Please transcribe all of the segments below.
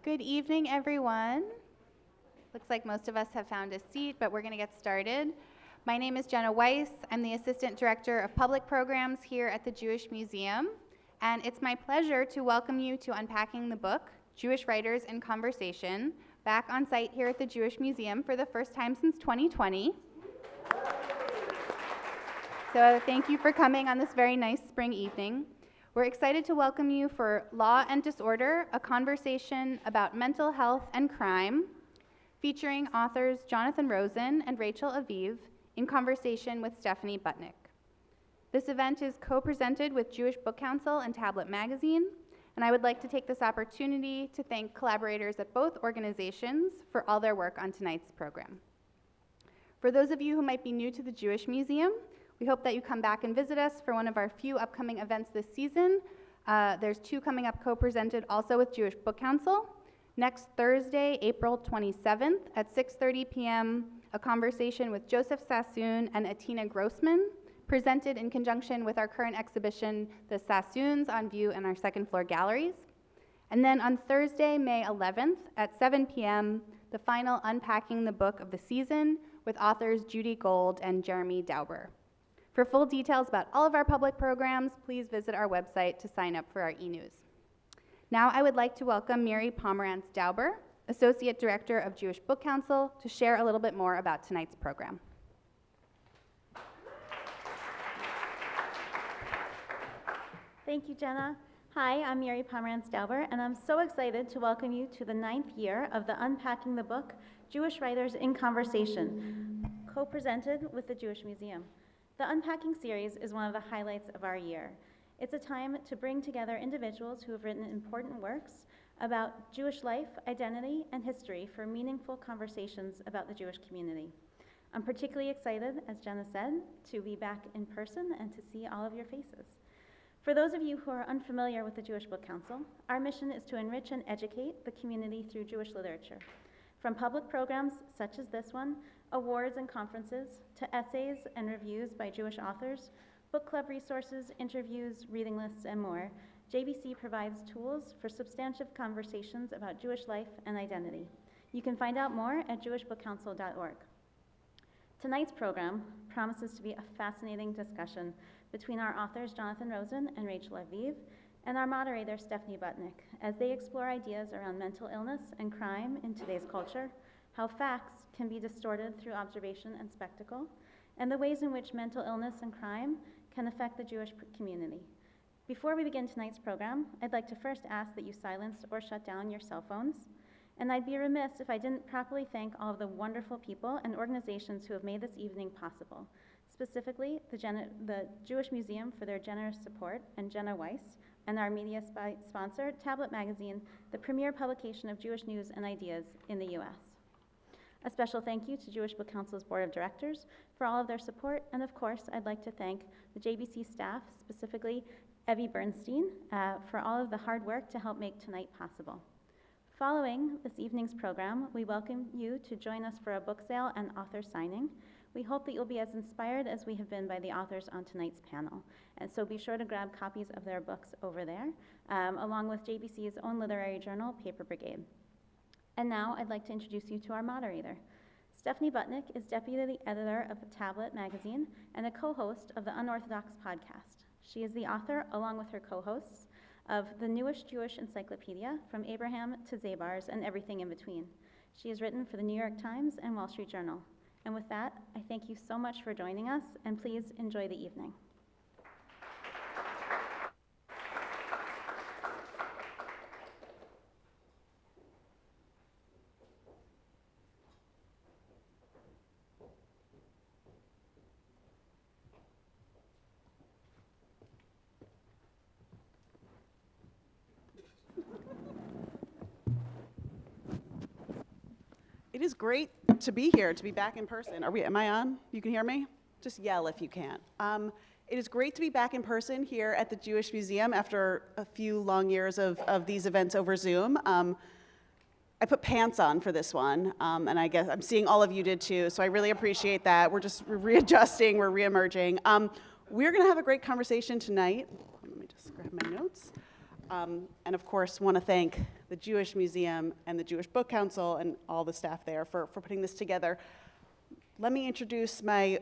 Good evening, everyone. Looks like most of us have found a seat, but we're going to get started. My name is Jenna Weiss. I'm the Assistant Director of Public Programs here at the Jewish Museum, and it's my pleasure to welcome you to Unpacking the Book, Jewish Writers in Conversation, back on site here at the Jewish Museum for the first time since 2020. So thank you for coming on this very nice spring evening. We're excited to welcome you for Law and Disorder, a conversation about mental health and crime, featuring authors Jonathan Rosen and Rachel Aviv in conversation with Stephanie Butnick. This event is co-presented with Jewish Book Council and Tablet Magazine, and I would like to take this opportunity to thank collaborators at both organizations for all their work on tonight's program. For those of you who might be new to the Jewish Museum, we hope that you come back and visit us for one of our few upcoming events this season. There's two coming up co-presented also with Jewish Book Council. Next Thursday, April 27th at 6:30 p.m., a conversation with Joseph Sassoon and Atina Grossman, presented in conjunction with our current exhibition, The Sassoons, on view in our second floor galleries. And then on Thursday, May 11th at 7 p.m., the final Unpacking the Book of the season with authors Judy Gold and Jeremy Dauber. For full details about all of our public programs, please visit our website to sign up for our e-news. Now I would like to welcome Miri Pomerantz Dauber, Associate Director of Jewish Book Council, to share a little bit more about tonight's program. Thank you, Jenna. Hi, I'm Miri Pomerantz Dauber, and I'm so excited to welcome you to the 9th year of the Unpacking the Book, Jewish Writers in Conversation, co-presented with the Jewish Museum. The Unpacking series is one of the highlights of our year. It's a time to bring together individuals who have written important works about Jewish life, identity, and history for meaningful conversations about the Jewish community. I'm particularly excited, as Jenna said, to be back in person and to see all of your faces. For those of you who are unfamiliar with the Jewish Book Council, our mission is to enrich and educate the community through Jewish literature. From public programs such as this one, awards and conferences, to essays and reviews by Jewish authors, book club resources, interviews, reading lists, and more, JBC provides tools for substantive conversations about Jewish life and identity. You can find out more at jewishbookcouncil.org. Tonight's program promises to be a fascinating discussion between our authors Jonathan Rosen and Rachel Aviv and our moderator Stephanie Butnick as they explore ideas around mental illness and crime in today's culture, how facts can be distorted through observation and spectacle, and the ways in which mental illness and crime can affect the Jewish community. Before we begin tonight's program, I'd like to first ask that you silence or shut down your cell phones, and I'd be remiss if I didn't properly thank all of the wonderful people and organizations who have made this evening possible, specifically the Jewish Museum for their generous support, and Jenna Weiss, and our media sponsor, Tablet Magazine, the premier publication of Jewish news and ideas in the US. A special thank you to Jewish Book Council's Board of Directors for all of their support, and of course, I'd like to thank the JBC staff, specifically Evie Bernstein, for all of the hard work to help make tonight possible. Following this evening's program, we welcome you to join us for a book sale and author signing. We hope that you'll be as inspired as we have been by the authors on tonight's panel, and so be sure to grab copies of their books over there, along with JBC's own literary journal, Paper Brigade. And now I'd like to introduce you to our moderator. Stephanie Butnick is deputy editor of Tablet Magazine and a co-host of the Unorthodox podcast. She is the author, along with her co-hosts, of the newest Jewish encyclopedia, From Abraham to Zabars and Everything in Between. She has written for the New York Times and Wall Street Journal. And with that, I thank you so much for joining us, and please enjoy the evening. It is great to be here, to be back in person. Am I on? You can hear me? Just yell if you can. It is great to be back in person here at the Jewish Museum after a few long years of these events over Zoom. I put pants on for this one, and I guess I'm seeing all of you did too, so I really appreciate that. We're readjusting, we're reemerging. We're gonna have a great conversation tonight. Let me just grab my notes. And of course, want to thank the Jewish Museum and the Jewish Book Council and all the staff there for putting this together. Let me introduce my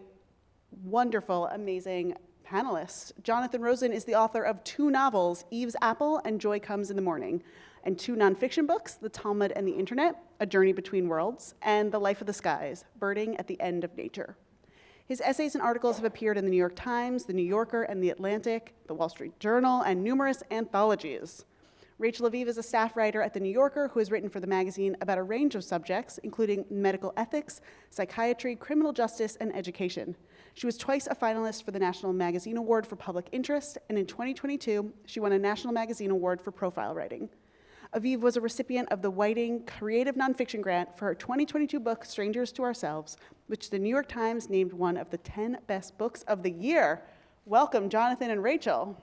wonderful, amazing panelists. Jonathan Rosen is the author of 2 novels, Eve's Apple and Joy Comes in the Morning, and 2 nonfiction books, The Talmud and the Internet, A Journey Between Worlds, and The Life of the Skies, Birding at the End of Nature. His essays and articles have appeared in the New York Times, the New Yorker and the Atlantic, the Wall Street Journal, and numerous anthologies. Rachel Aviv is a staff writer at the New Yorker who has written for the magazine about a range of subjects, including medical ethics, psychiatry, criminal justice, and education. She was twice a finalist for the National Magazine Award for Public Interest, and in 2022, she won a National Magazine Award for profile writing. Aviv was a recipient of the Whiting Creative Nonfiction Grant for her 2022 book, Strangers to Ourselves, which the New York Times named one of the 10 best books of the year. Welcome, Jonathan and Rachel.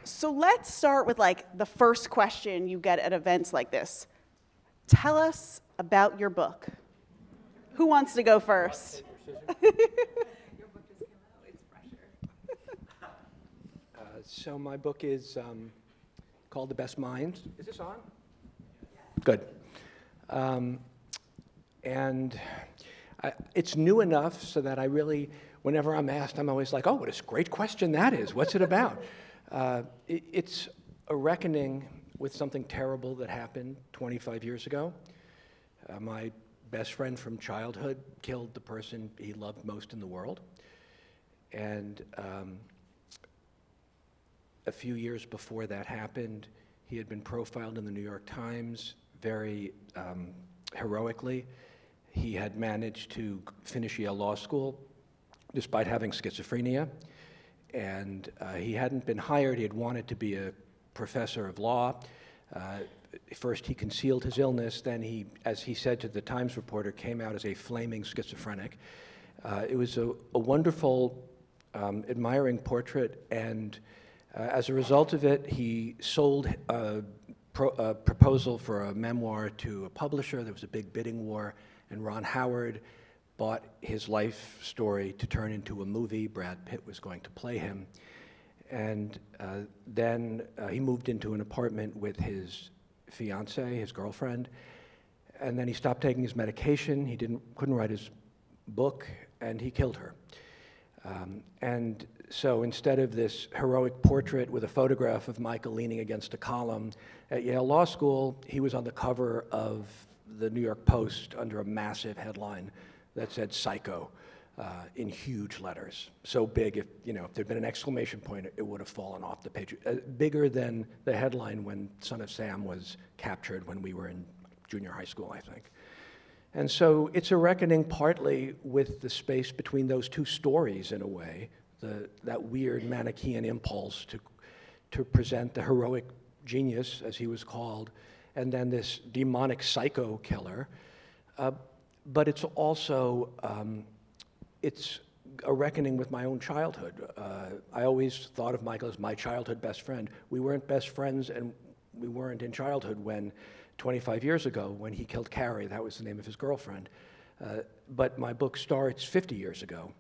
So let's start with the first question you get at events like this. Tell us about your book. Who wants to go first? So my book is called The Best Minds. Is this on? Good. It's new enough so that I really, whenever I'm asked, I'm always like, oh, what a great question that is. What's it about? It's a reckoning with something terrible that happened 25 years ago. My best friend from childhood killed the person he loved most in the world. And a few years before that happened, he had been profiled in the New York Times very heroically. He had managed to finish Yale Law School despite having schizophrenia. And he hadn't been hired. He had wanted to be a professor of law. First, he concealed his illness. Then he, as he said to the Times reporter, came out as a flaming schizophrenic. It was a wonderful, admiring portrait. And as a result of it, he sold a proposal for a memoir to a publisher. There was a big bidding war, and Ron Howard bought his life story to turn into a movie. Brad Pitt was going to play him. And then he moved into an apartment with his fiancée, his girlfriend, and then he stopped taking his medication. He couldn't write his book, and he killed her. And so instead of this heroic portrait with a photograph of Michael leaning against a column at Yale Law School, he was on the cover of the New York Post under a massive headline that said "Psycho" in huge letters, so big if there'd been an exclamation point, it would have fallen off the page. Bigger than the headline when Son of Sam was captured when we were in junior high school, I think. And so it's a reckoning partly with the space between those two stories in a way, that weird Manichaean impulse to present the heroic genius, as he was called, and then this demonic psycho killer. But it's also, it's a reckoning with my own childhood. I always thought of Michael as my childhood best friend. We weren't best friends, and we weren't in childhood when 25 years ago, when he killed Carrie. That was the name of his girlfriend. But my book starts 50 years ago,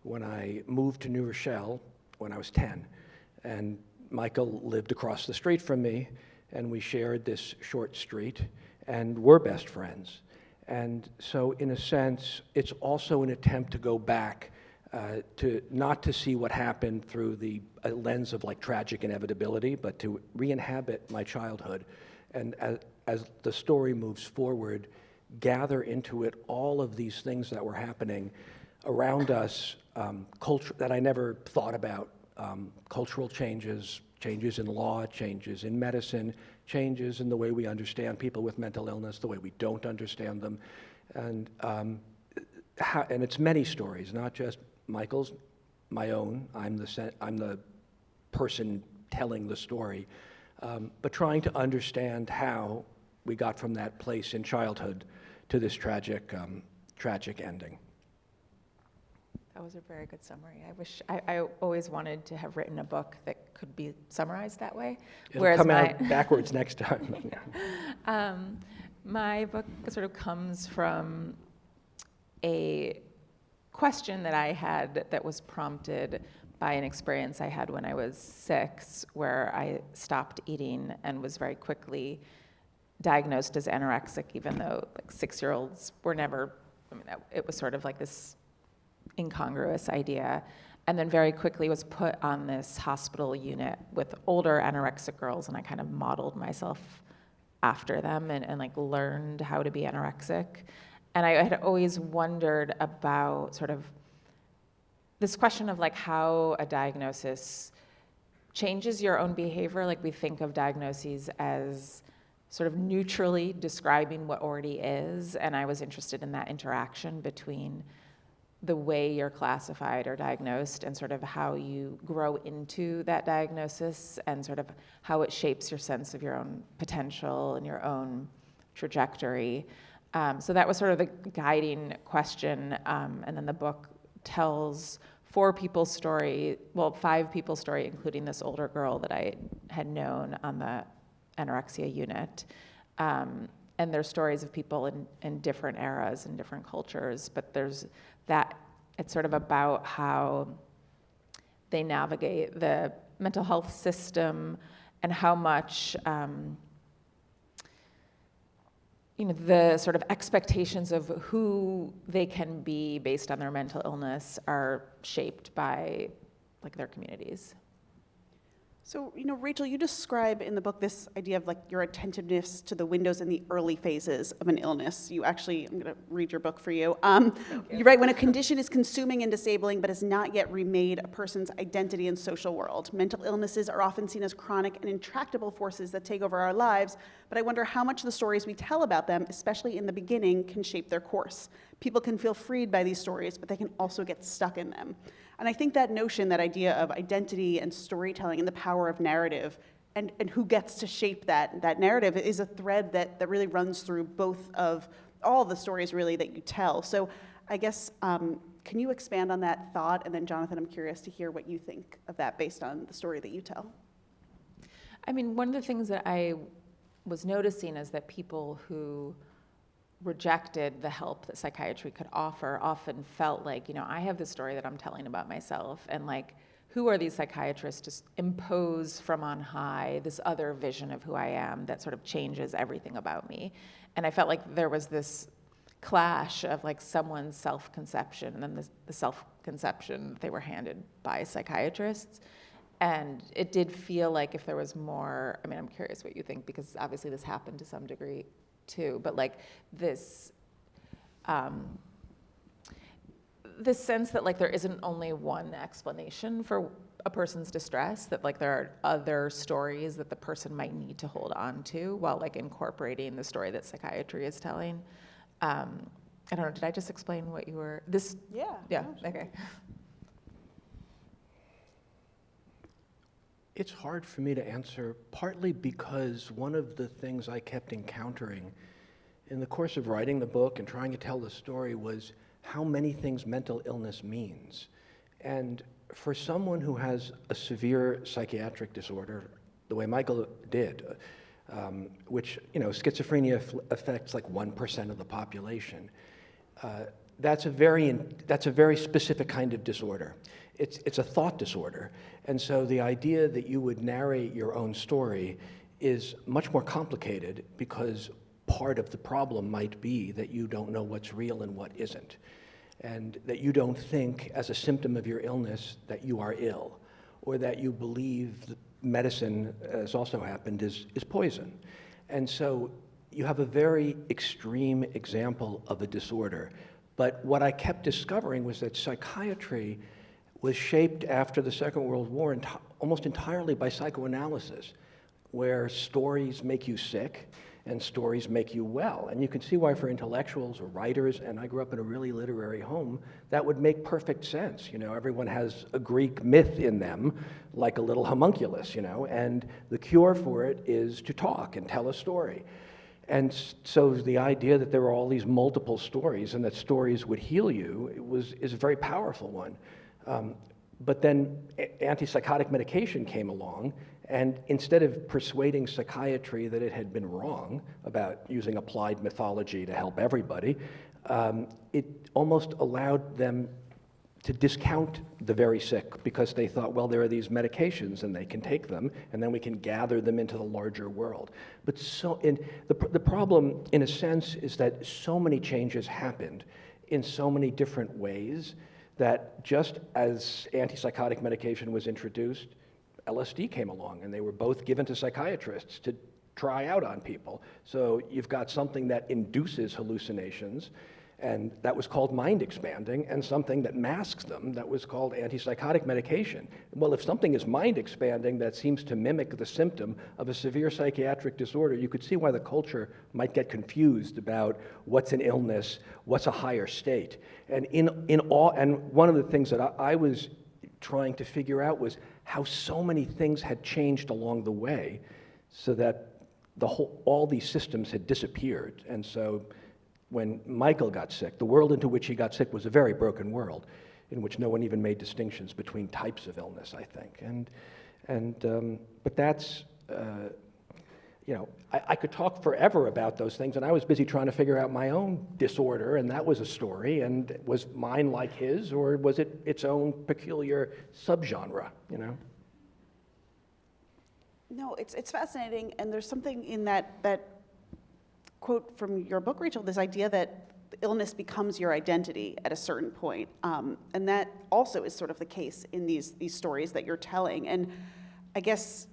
when I moved to New Rochelle when I was 10. And Michael lived across the street from me, and we shared this short street, and we're best friends. And so, in a sense, it's also an attempt to go back, not to see what happened through the lens of tragic inevitability, but to re-inhabit my childhood. And as the story moves forward, gather into it all of these things that were happening around us, culture that I never thought about, cultural changes, changes in law, changes in medicine, changes in the way we understand people with mental illness, the way we don't understand them, and it's many stories, not just Michael's, my own. I'm the person telling the story, but trying to understand how we got from that place in childhood to this tragic ending. That was a very good summary. I always wanted to have written a book that could be summarized that way. It'll come out backwards next time. My book sort of comes from a question that I had that was prompted by an experience I had when I was 6, where I stopped eating and was very quickly diagnosed as anorexic, even though like 6-year-olds were never, it was sort of like this incongruous idea. And then very quickly was put on this hospital unit with older anorexic girls, and I kind of modeled myself after them and like learned how to be anorexic. And I had always wondered about sort of this question of like how a diagnosis changes your own behavior. Like we think of diagnoses as sort of neutrally describing what already is, and I was interested in that interaction between the way you're classified or diagnosed and sort of how you grow into that diagnosis and sort of how it shapes your sense of your own potential and your own trajectory. So that was sort of the guiding question, and then the book tells 5 people's story, including this older girl that I had known on the anorexia unit. And there's stories of people in different eras and different cultures, but there's that, it's sort of about how they navigate the mental health system and how much the sort of expectations of who they can be based on their mental illness are shaped by like their communities. So, Rachel, you describe in the book this idea of like your attentiveness to the windows in the early phases of an illness. I'm going to read your book for you. You write, when a condition is consuming and disabling but has not yet remade a person's identity and social world, mental illnesses are often seen as chronic and intractable forces that take over our lives, but I wonder how much the stories we tell about them, especially in the beginning, can shape their course. People can feel freed by these stories, but they can also get stuck in them. And I think that notion, that idea of identity and storytelling and the power of narrative and who gets to shape that narrative is a thread that really runs through both of all the stories really that you tell. So I guess, can you expand on that thought? And then Jonathan, I'm curious to hear what you think of that based on the story that you tell. I mean, one of the things that I was noticing is that people who rejected the help that psychiatry could offer often felt like, I have this story that I'm telling about myself, and like, who are these psychiatrists to impose from on high this other vision of who I am that sort of changes everything about me? And I felt like there was this clash of like someone's self-conception and then the self-conception they were handed by psychiatrists. And it did feel like if there was more, I'm curious what you think, because obviously this happened to some degree too, but like this this sense that like there isn't only one explanation for a person's distress, that like there are other stories that the person might need to hold on to while like incorporating the story that psychiatry is telling. I don't know, did I just explain what you were, Yeah, no, okay. It's hard for me to answer, partly because one of the things I kept encountering in the course of writing the book and trying to tell the story was how many things mental illness means. And for someone who has a severe psychiatric disorder, the way Michael did, which, schizophrenia affects like 1% of the population, that's a very specific kind of disorder. It's a thought disorder. And so the idea that you would narrate your own story is much more complicated, because part of the problem might be that you don't know what's real and what isn't, and that you don't think as a symptom of your illness that you are ill, or that you believe that medicine, as also happened, is poison. And so you have a very extreme example of a disorder. But what I kept discovering was that psychiatry was shaped after the Second World War almost entirely by psychoanalysis, where stories make you sick and stories make you well. And you can see why for intellectuals or writers, and I grew up in a really literary home, that would make perfect sense. Everyone has a Greek myth in them, like a little homunculus, and the cure for it is to talk and tell a story. And so the idea that there were all these multiple stories and that stories would heal you is a very powerful one. But then antipsychotic medication came along, and instead of persuading psychiatry that it had been wrong about using applied mythology to help everybody, it almost allowed them to discount the very sick because they thought, well, there are these medications and they can take them, and then we can gather them into the larger world. But the problem, in a sense, is that so many changes happened in so many different ways that just as antipsychotic medication was introduced, LSD came along, and they were both given to psychiatrists to try out on people. So you've got something that induces hallucinations, and that was called mind expanding, and something that masks them, that was called antipsychotic medication. Well, if something is mind expanding that seems to mimic the symptom of a severe psychiatric disorder, you could see why the culture might get confused about what's an illness, what's a higher state. And and one of the things that I was trying to figure out was how so many things had changed along the way, so that all these systems had disappeared. And so when Michael got sick, the world into which he got sick was a very broken world, in which no one even made distinctions between types of illness, I think. But that's, I could talk forever about those things, and I was busy trying to figure out my own disorder, and that was a story, and was mine like his, or was it its own peculiar subgenre, No, it's fascinating, and there's something in that quote from your book, Rachel, this idea that illness becomes your identity at a certain point, and that also is sort of the case in these stories that you're telling. And I guess,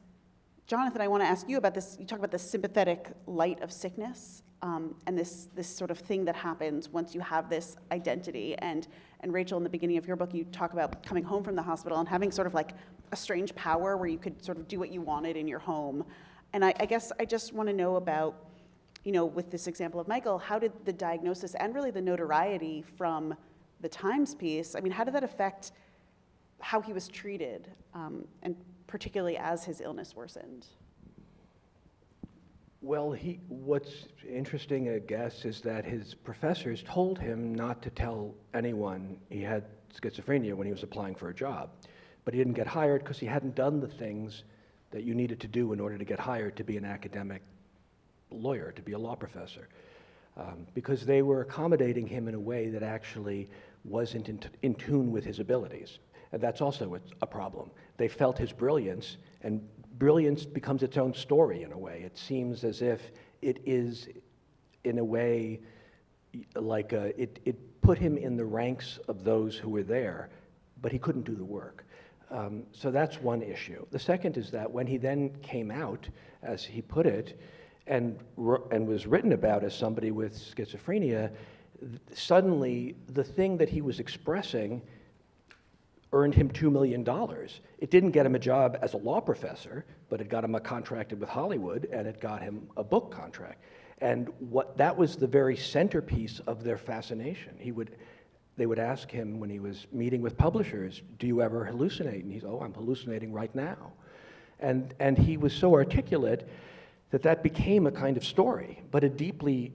Jonathan, I want to ask you about this. You talk about the sympathetic light of sickness, and this sort of thing that happens once you have this identity. And Rachel, in the beginning of your book, you talk about coming home from the hospital and having sort of like a strange power where you could sort of do what you wanted in your home. And I guess I just want to know about, with this example of Michael, how did the diagnosis and really the notoriety from the Times piece, how did that affect how he was treated, and particularly as his illness worsened? Well, what's interesting, I guess, is that his professors told him not to tell anyone he had schizophrenia when he was applying for a job. But he didn't get hired because he hadn't done the things that you needed to do in order to get hired to be an academic lawyer, to be a law professor, because they were accommodating him in a way that actually wasn't in tune with his abilities. And that's also a problem. They felt his brilliance, and brilliance becomes its own story in a way. It seems as if it is, in a way, like it put him in the ranks of those who were there, but he couldn't do the work. So that's one issue. The second is that when he then came out, as he put it, and was written about as somebody with schizophrenia, suddenly the thing that he was expressing earned him $2 million. It didn't get him a job as a law professor, but it got him a contract with Hollywood, and it got him a book contract. And that was the very centerpiece of their fascination. They would ask him when he was meeting with publishers, do you ever hallucinate? And he's, I'm hallucinating right now. And he was so articulate that became a kind of story, but a deeply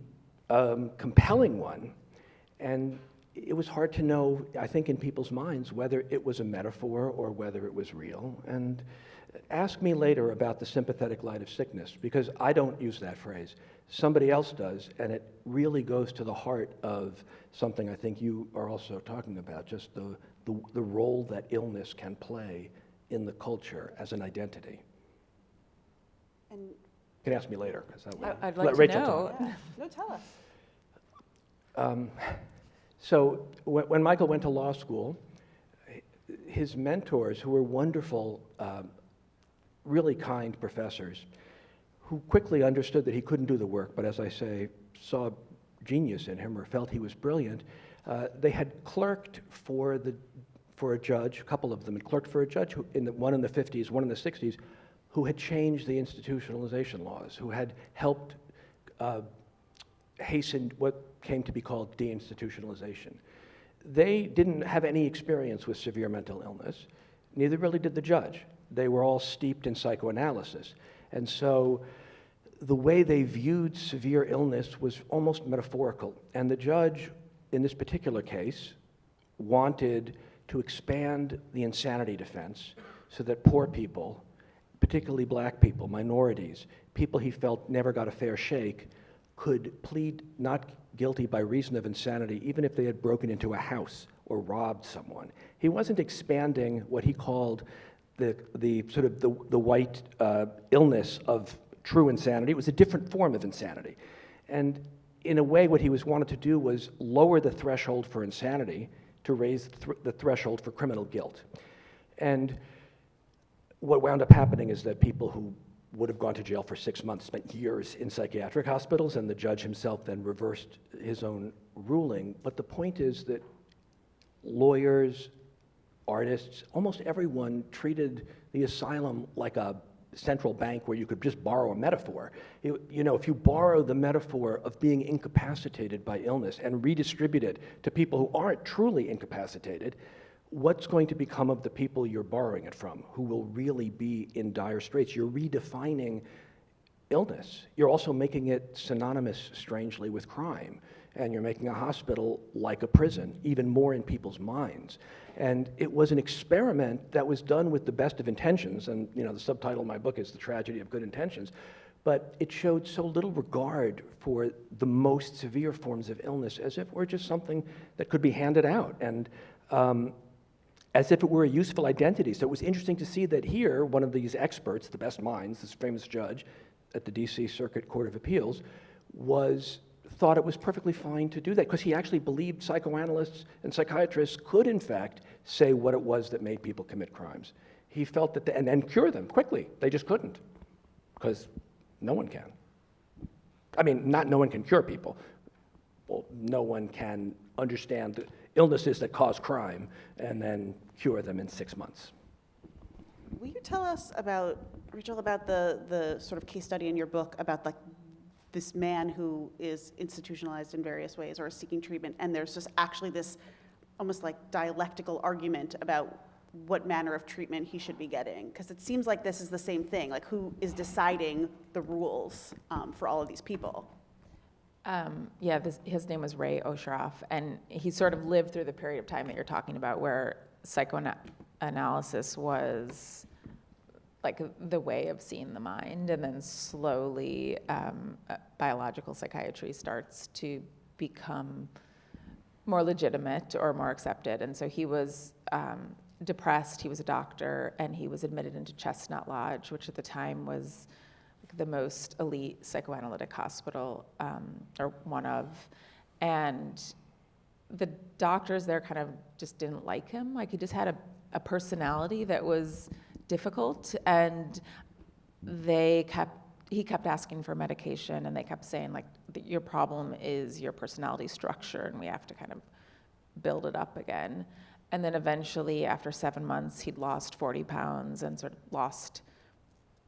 compelling one. And it was hard to know, I think, in people's minds whether it was a metaphor or whether it was real. And ask me later about the sympathetic light of sickness, because I don't use that phrase. Somebody else does, and it really goes to the heart of something I think you are also talking about, just the role that illness can play in the culture as an identity. And you can ask me later, because that way. I'd like let to Rachel know. talk. yeah, no, tell us. So when Michael went to law school, his mentors, who were wonderful, really kind professors, who quickly understood that he couldn't do the work, but as I say, saw genius in him or felt he was brilliant, they had clerked for a judge, a couple of them had clerked for a judge, one in the 50s, one in the 60s, who had changed the institutionalization laws, who had helped hasten what came to be called deinstitutionalization. They didn't have any experience with severe mental illness. Neither really did the judge. They were all steeped in psychoanalysis. And so the way they viewed severe illness was almost metaphorical. And the judge, in this particular case, wanted to expand the insanity defense so that poor people, particularly black people, minorities, people he felt never got a fair shake, could plead not guilty by reason of insanity, even if they had broken into a house or robbed someone. He wasn't expanding what he called the sort of the white illness of true insanity. It was a different form of insanity. And in a way, what he wanted to do was lower the threshold for insanity to raise the threshold for criminal guilt. And what wound up happening is that people who would have gone to jail for 6 months spent years in psychiatric hospitals, and the judge himself then reversed his own ruling. But the point is that lawyers, artists, almost everyone treated the asylum like a central bank where you could just borrow a metaphor. You know, if you borrow the metaphor of being incapacitated by illness and redistribute it to people who aren't truly incapacitated, what's going to become of the people you're borrowing it from, who will really be in dire straits? You're redefining illness. You're also making it synonymous, strangely, with crime. And you're making a hospital like a prison, even more in people's minds. And it was an experiment that was done with the best of intentions, and you know, the subtitle of my book is The Tragedy of Good Intentions, but it showed so little regard for the most severe forms of illness, as if it were just something that could be handed out, and as if it were a useful identity. So it was interesting to see that here, one of these experts, the best minds, this famous judge at the DC Circuit Court of Appeals, thought it was perfectly fine to do that, because he actually believed psychoanalysts and psychiatrists could, in fact, say what it was that made people commit crimes. He felt that, and cure them quickly. They just couldn't, because no one can. I mean, not no one can cure people. Well, no one can understand the illnesses that cause crime and then cure them in 6 months. Will you tell us about, Rachel, about the sort of case study in your book about like this man who is institutionalized in various ways or is seeking treatment, and there's just actually this almost like dialectical argument about what manner of treatment he should be getting? Because it seems like this is the same thing, like who is deciding the rules for all of these people? His name was Ray Osheroff, and he sort of lived through the period of time that you're talking about where psychoanalysis was like the way of seeing the mind, and then slowly biological psychiatry starts to become more legitimate or more accepted. And so he was depressed, he was a doctor, and he was admitted into Chestnut Lodge, which at the time was the most elite psychoanalytic hospital, or one of. And the doctors there kind of just didn't like him. Like, he just had a personality that was difficult, and he kept asking for medication, and they kept saying, like, your problem is your personality structure, and we have to kind of build it up again. And then eventually, after 7 months, he'd lost 40 pounds and sort of lost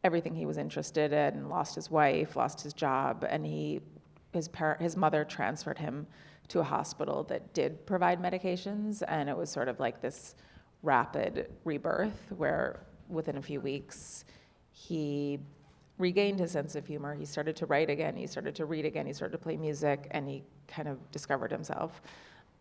everything he was interested in, lost his wife, lost his job, and his mother transferred him to a hospital that did provide medications, and it was sort of like this rapid rebirth where within a few weeks he regained his sense of humor. He started to write again, he started to read again, he started to play music, and he kind of discovered himself.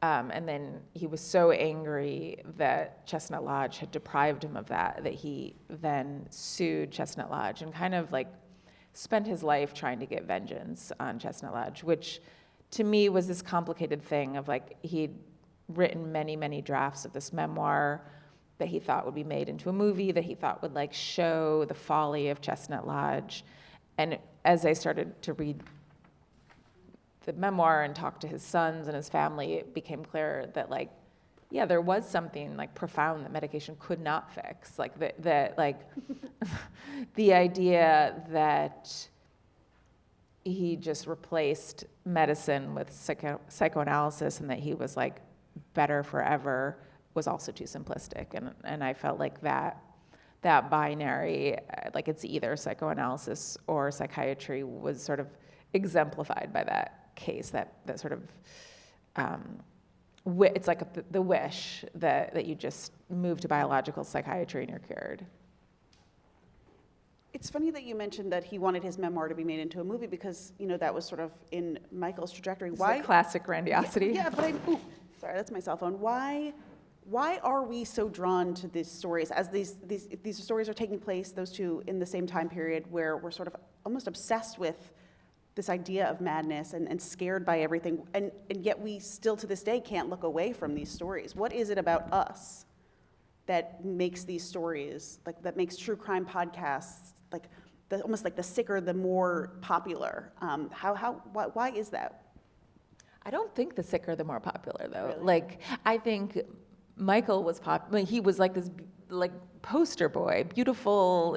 And then he was so angry that Chestnut Lodge had deprived him of that he then sued Chestnut Lodge and kind of like spent his life trying to get vengeance on Chestnut Lodge, which to me was this complicated thing of like, he'd written many, many drafts of this memoir that he thought would be made into a movie, that he thought would like show the folly of Chestnut Lodge. And as I started to read the memoir and talk to his sons and his family, it became clear that like, yeah, there was something like profound that medication could not fix. Like that like the idea that he just replaced medicine with psychoanalysis and that he was like better forever was also too simplistic. And I felt like that binary, like it's either psychoanalysis or psychiatry, was sort of exemplified by that case, that sort of, it's like the wish that you just move to biological psychiatry and you're cured. It's funny that you mentioned that he wanted his memoir to be made into a movie, because, you know, that was sort of in Michael's trajectory. Why? It's a classic grandiosity. Yeah, but sorry, that's my cell phone. Why are we so drawn to these stories, as these stories are taking place, those two, in the same time period, where we're sort of almost obsessed with this idea of madness and scared by everything, and yet we still to this day can't look away from these stories. What is it about us that makes these stories, like that makes true crime podcasts, like almost like the sicker, the more popular? Why is that? I don't think the sicker, the more popular, though. Really? Like, I think Michael was he was like this, like, poster boy, beautiful,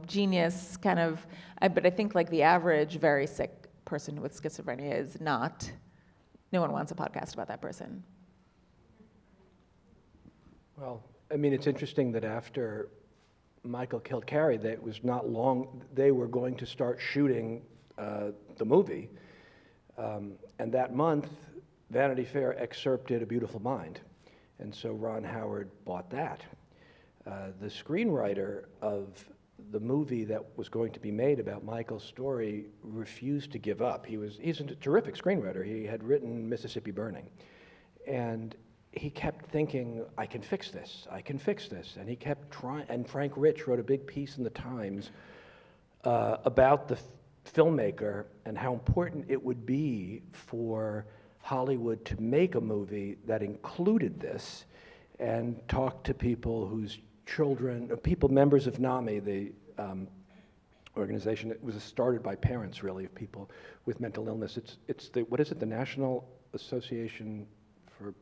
genius kind of, but I think like the average very sick person with schizophrenia is not, no one wants a podcast about that person. Well, I mean, it's interesting that after Michael killed Carrie, that it was not long, they were going to start shooting the movie. And that month, Vanity Fair excerpted A Beautiful Mind. And so Ron Howard bought that. The screenwriter of the movie that was going to be made about Michael's story refused to give up. He's a terrific screenwriter. He had written Mississippi Burning. And he kept thinking, I can fix this, I can fix this. And he kept trying, and Frank Rich wrote a big piece in the Times about the filmmaker and how important it would be for Hollywood to make a movie that included this, and talked to people whose children, members of NAMI, the organization that was started by parents, really, of people with mental illness. It's the, what is it, the National Association for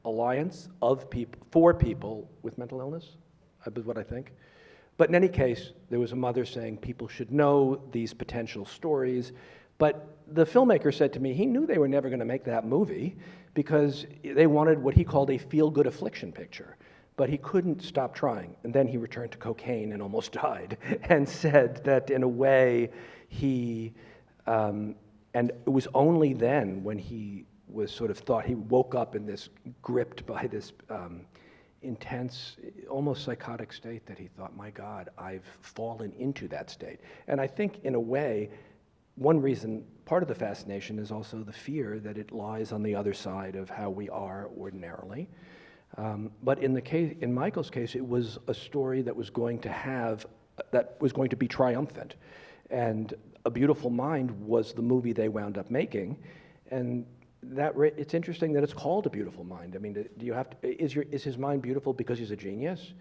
Alliance of People, for people with mental illness, is what I think. But in any case, there was a mother saying people should know these potential stories. But the filmmaker said to me he knew they were never going to make that movie because they wanted what he called a feel-good affliction picture. But he couldn't stop trying. And then he returned to cocaine and almost died, and said that in a way and it was only then when he was sort of thought, he woke up in this, gripped by this intense, almost psychotic state, that he thought, my God, I've fallen into that state. And I think in a way, one reason, part of the fascination is also the fear that it lies on the other side of how we are ordinarily. But in Michael's case, it was a story that was going to be triumphant. And A Beautiful Mind was the movie they wound up making. And it's interesting that it's called A Beautiful Mind. I mean, do you have to, is his mind beautiful because he's a genius?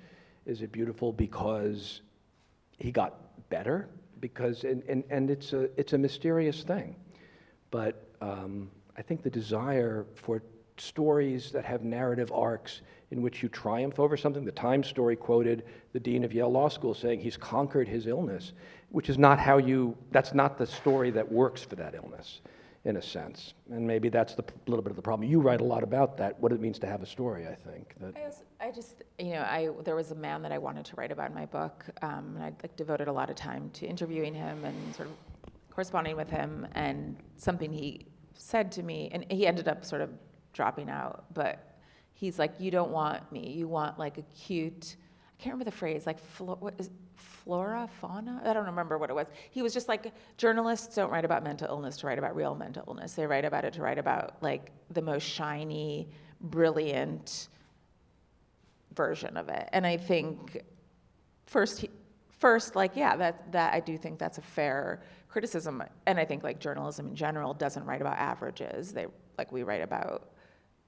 Is it beautiful because he got better? Because, and it's a mysterious thing. But I think the desire for stories that have narrative arcs in which you triumph over something. The Times story quoted the dean of Yale Law School saying he's conquered his illness, which is not that's not the story that works for that illness, in a sense. And maybe that's a little bit of the problem. You write a lot about that, what it means to have a story, I think. There was a man that I wanted to write about in my book, and I devoted a lot of time to interviewing him and sort of corresponding with him, and something he said to me, and he ended up sort of dropping out, but he's like, you don't want me, you want like a cute, I can't remember the phrase, like what is flora, fauna? I don't remember what it was. He was just like, journalists don't write about mental illness to write about real mental illness. They write about it to write about like the most shiny, brilliant version of it. And I think first, like, yeah, that I do think that's a fair criticism. And I think like journalism in general doesn't write about averages. We write about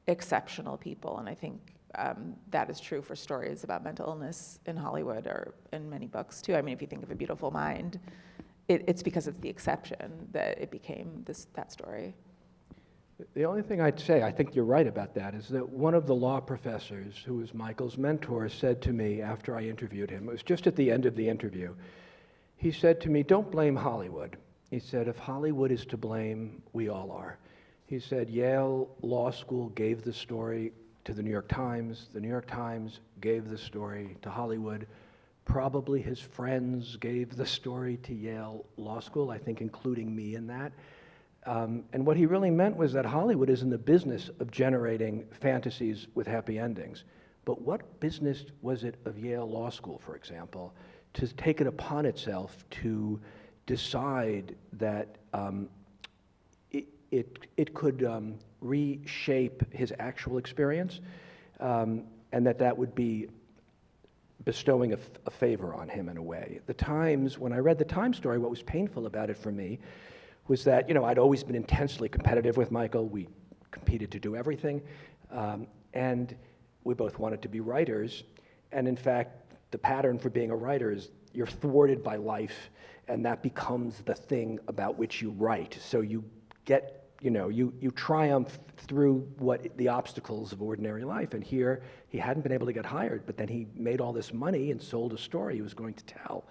exceptional people, and I think that is true for stories about mental illness in Hollywood or in many books too. I mean, if you think of A Beautiful Mind, it's because it's the exception that it became that story. The only thing I'd say, I think you're right about that, is that one of the law professors who was Michael's mentor said to me after I interviewed him, it was just at the end of the interview, he said to me, don't blame Hollywood. He said, if Hollywood is to blame, we all are. He said, Yale Law School gave the story to the New York Times gave the story to Hollywood, probably his friends gave the story to Yale Law School, I think including me in that. And what he really meant was that Hollywood is in the business of generating fantasies with happy endings. But what business was it of Yale Law School, for example, to take it upon itself to decide that it could reshape his actual experience, and that would be bestowing a favor on him in a way. The Times, when I read the Times story, what was painful about it for me was that, I'd always been intensely competitive with Michael. We competed to do everything. And we both wanted to be writers. And in fact, the pattern for being a writer is you're thwarted by life, and that becomes the thing about which you write. So you get, you triumph through the obstacles of ordinary life. And here, he hadn't been able to get hired, but then he made all this money and sold a story he was going to tell.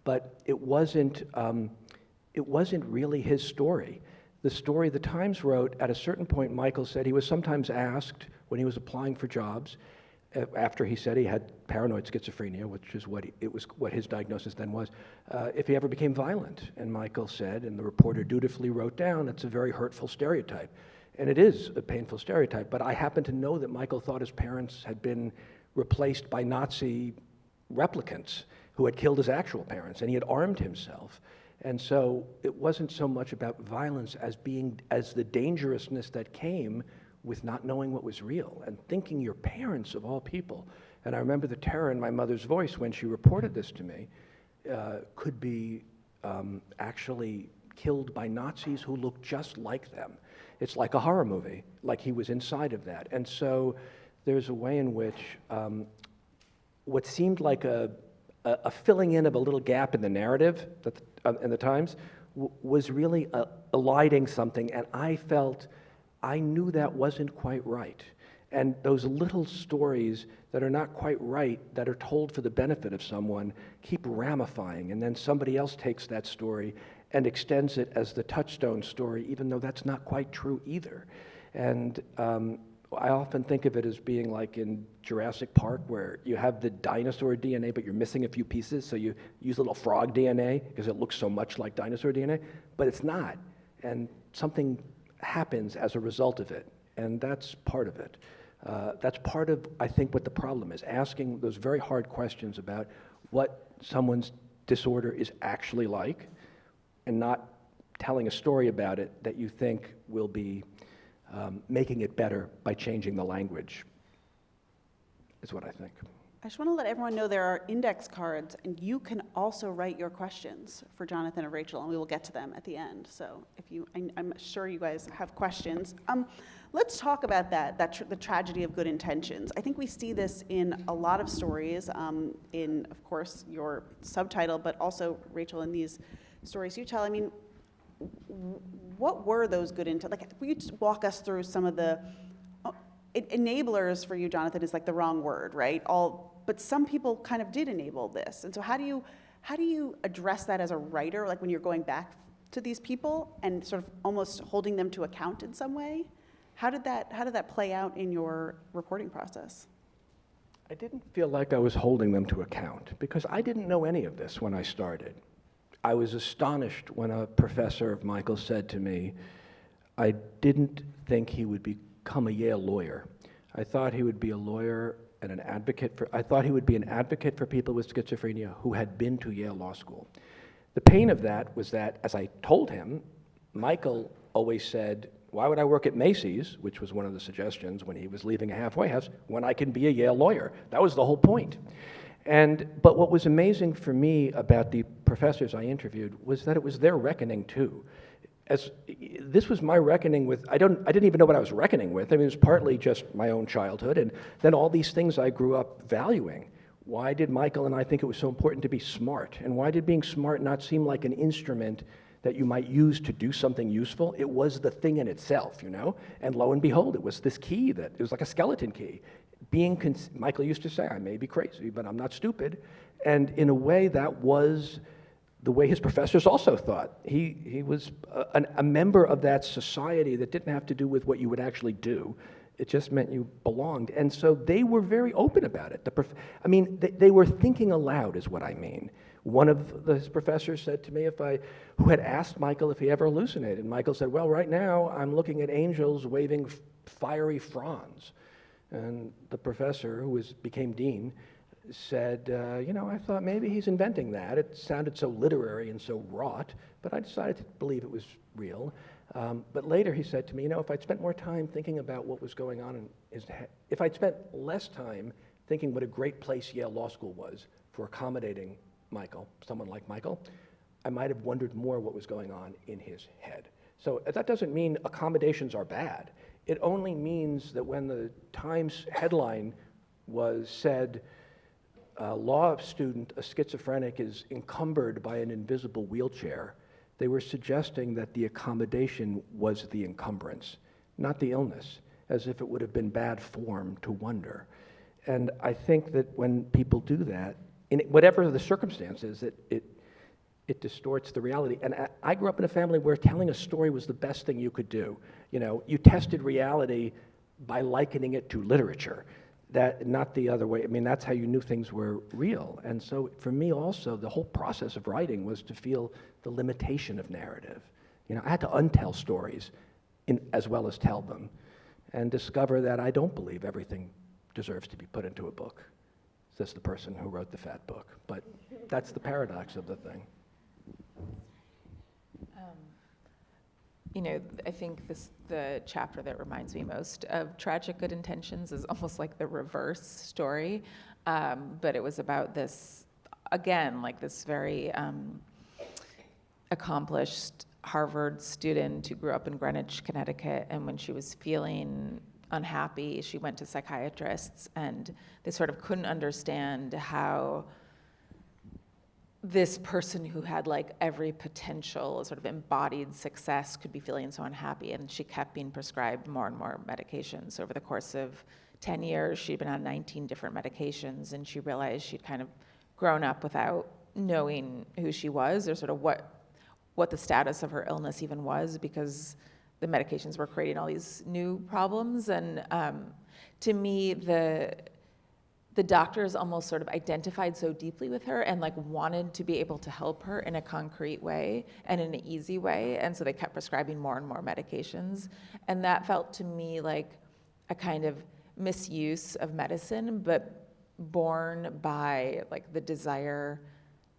But it wasn't really his story. The story the Times wrote, at a certain point, Michael said he was sometimes asked when he was applying for jobs, after he said he had paranoid schizophrenia, which is what his diagnosis then was, if he ever became violent. And Michael said, and the reporter dutifully wrote down, it's a very hurtful stereotype. And it is a painful stereotype, but I happen to know that Michael thought his parents had been replaced by Nazi replicants who had killed his actual parents, and he had armed himself. And so it wasn't so much about violence as the dangerousness that came with not knowing what was real and thinking your parents, of all people. And I remember the terror in my mother's voice when she reported this to me, could be actually killed by Nazis who looked just like them. It's like a horror movie, like he was inside of that. And so there's a way in which what seemed like a filling in of a little gap in the narrative in the Times was really eliding something, and I knew that wasn't quite right. And those little stories that are not quite right, that are told for the benefit of someone, keep ramifying, and then somebody else takes that story and extends it as the touchstone story, even though that's not quite true either. And I often think of it as being like in Jurassic Park, where you have the dinosaur DNA, but you're missing a few pieces, so you use a little frog DNA because it looks so much like dinosaur DNA, but it's not. And something happens as a result of it, and that's part of it. That's part of, I think, what the problem is, asking those very hard questions about what someone's disorder is actually like, and not telling a story about it that you think will be making it better by changing the language, is what I think. I just want to let everyone know there are index cards, and you can also write your questions for Jonathan and Rachel, and we will get to them at the end. So I'm sure you guys have questions. Let's talk about the tragedy of good intentions. I think we see this in a lot of stories, in, of course, your subtitle, but also, Rachel, in these stories you tell. I mean, what were those good intentions? Like, will you just walk us through some of the enablers for you, Jonathan, is like the wrong word, right? But some people kind of did enable this. And so how do you address that as a writer, like when you're going back to these people and sort of almost holding them to account in some way? How did that play out in your reporting process? I didn't feel like I was holding them to account because I didn't know any of this when I started. I was astonished when a professor of Michael said to me, I didn't think he would become a Yale lawyer. I thought he would be a lawyer and an advocate I thought he would be an advocate for people with schizophrenia who had been to Yale Law School. The pain of that was that, as I told him, Michael always said, why would I work at Macy's, which was one of the suggestions when he was leaving a halfway house, when I can be a Yale lawyer? That was the whole point. But what was amazing for me about the professors I interviewed was that it was their reckoning too. This was my reckoning with, I didn't even know what I was reckoning with. I mean, it was partly just my own childhood, and then all these things I grew up valuing. Why did Michael and I think it was so important to be smart? And why did being smart not seem like an instrument that you might use to do something useful? It was the thing in itself, And lo and behold, it was this key it was like a skeleton key. Michael used to say, I may be crazy, but I'm not stupid. And in a way, that was the way his professors also thought. He was a member of that society that didn't have to do with what you would actually do. It just meant you belonged. And so they were very open about it. They were thinking aloud is what I mean. One of his professors said to me, who had asked Michael if he ever hallucinated. Michael said, well, right now I'm looking at angels waving fiery fronds. And the professor, who became dean, said, I thought maybe he's inventing that. It sounded so literary and so wrought, but I decided to believe it was real. But later he said to me, if I'd spent more time thinking about what was going on in his head, if I'd spent less time thinking what a great place Yale Law School was for accommodating Michael, someone like Michael, I might have wondered more what was going on in his head. So that doesn't mean accommodations are bad. It only means that when the Times headline was said, a law student, a schizophrenic, is encumbered by an invisible wheelchair, they were suggesting that the accommodation was the encumbrance, not the illness, as if it would have been bad form to wonder. And I think that when people do that, in whatever the circumstances, it distorts the reality. And I grew up in a family where telling a story was the best thing you could do. You know, you tested reality by likening it to literature, that not the other way. I mean, that's how you knew things were real. And so for me also, the whole process of writing was to feel the limitation of narrative. You know, I had to untell stories as well as tell them, and discover that I don't believe everything deserves to be put into a book, says the person who wrote the fat book. But that's the paradox of the thing. You know, I think the chapter that reminds me most of Tragic Good Intentions is almost like the reverse story, but it was about this, again, like this very accomplished Harvard student who grew up in Greenwich, Connecticut, and when she was feeling unhappy, she went to psychiatrists, and they sort of couldn't understand how this person who had like every potential sort of embodied success could be feeling so unhappy, and she kept being prescribed more and more medications. Over the course of 10 years, she'd been on 19 different medications, and she realized she'd kind of grown up without knowing who she was, or sort of what the status of her illness even was, because the medications were creating all these new problems. And to me, the doctors almost sort of identified so deeply with her and like wanted to be able to help her in a concrete way and in an easy way. And so they kept prescribing more and more medications. And that felt to me like a kind of misuse of medicine, but born by like the desire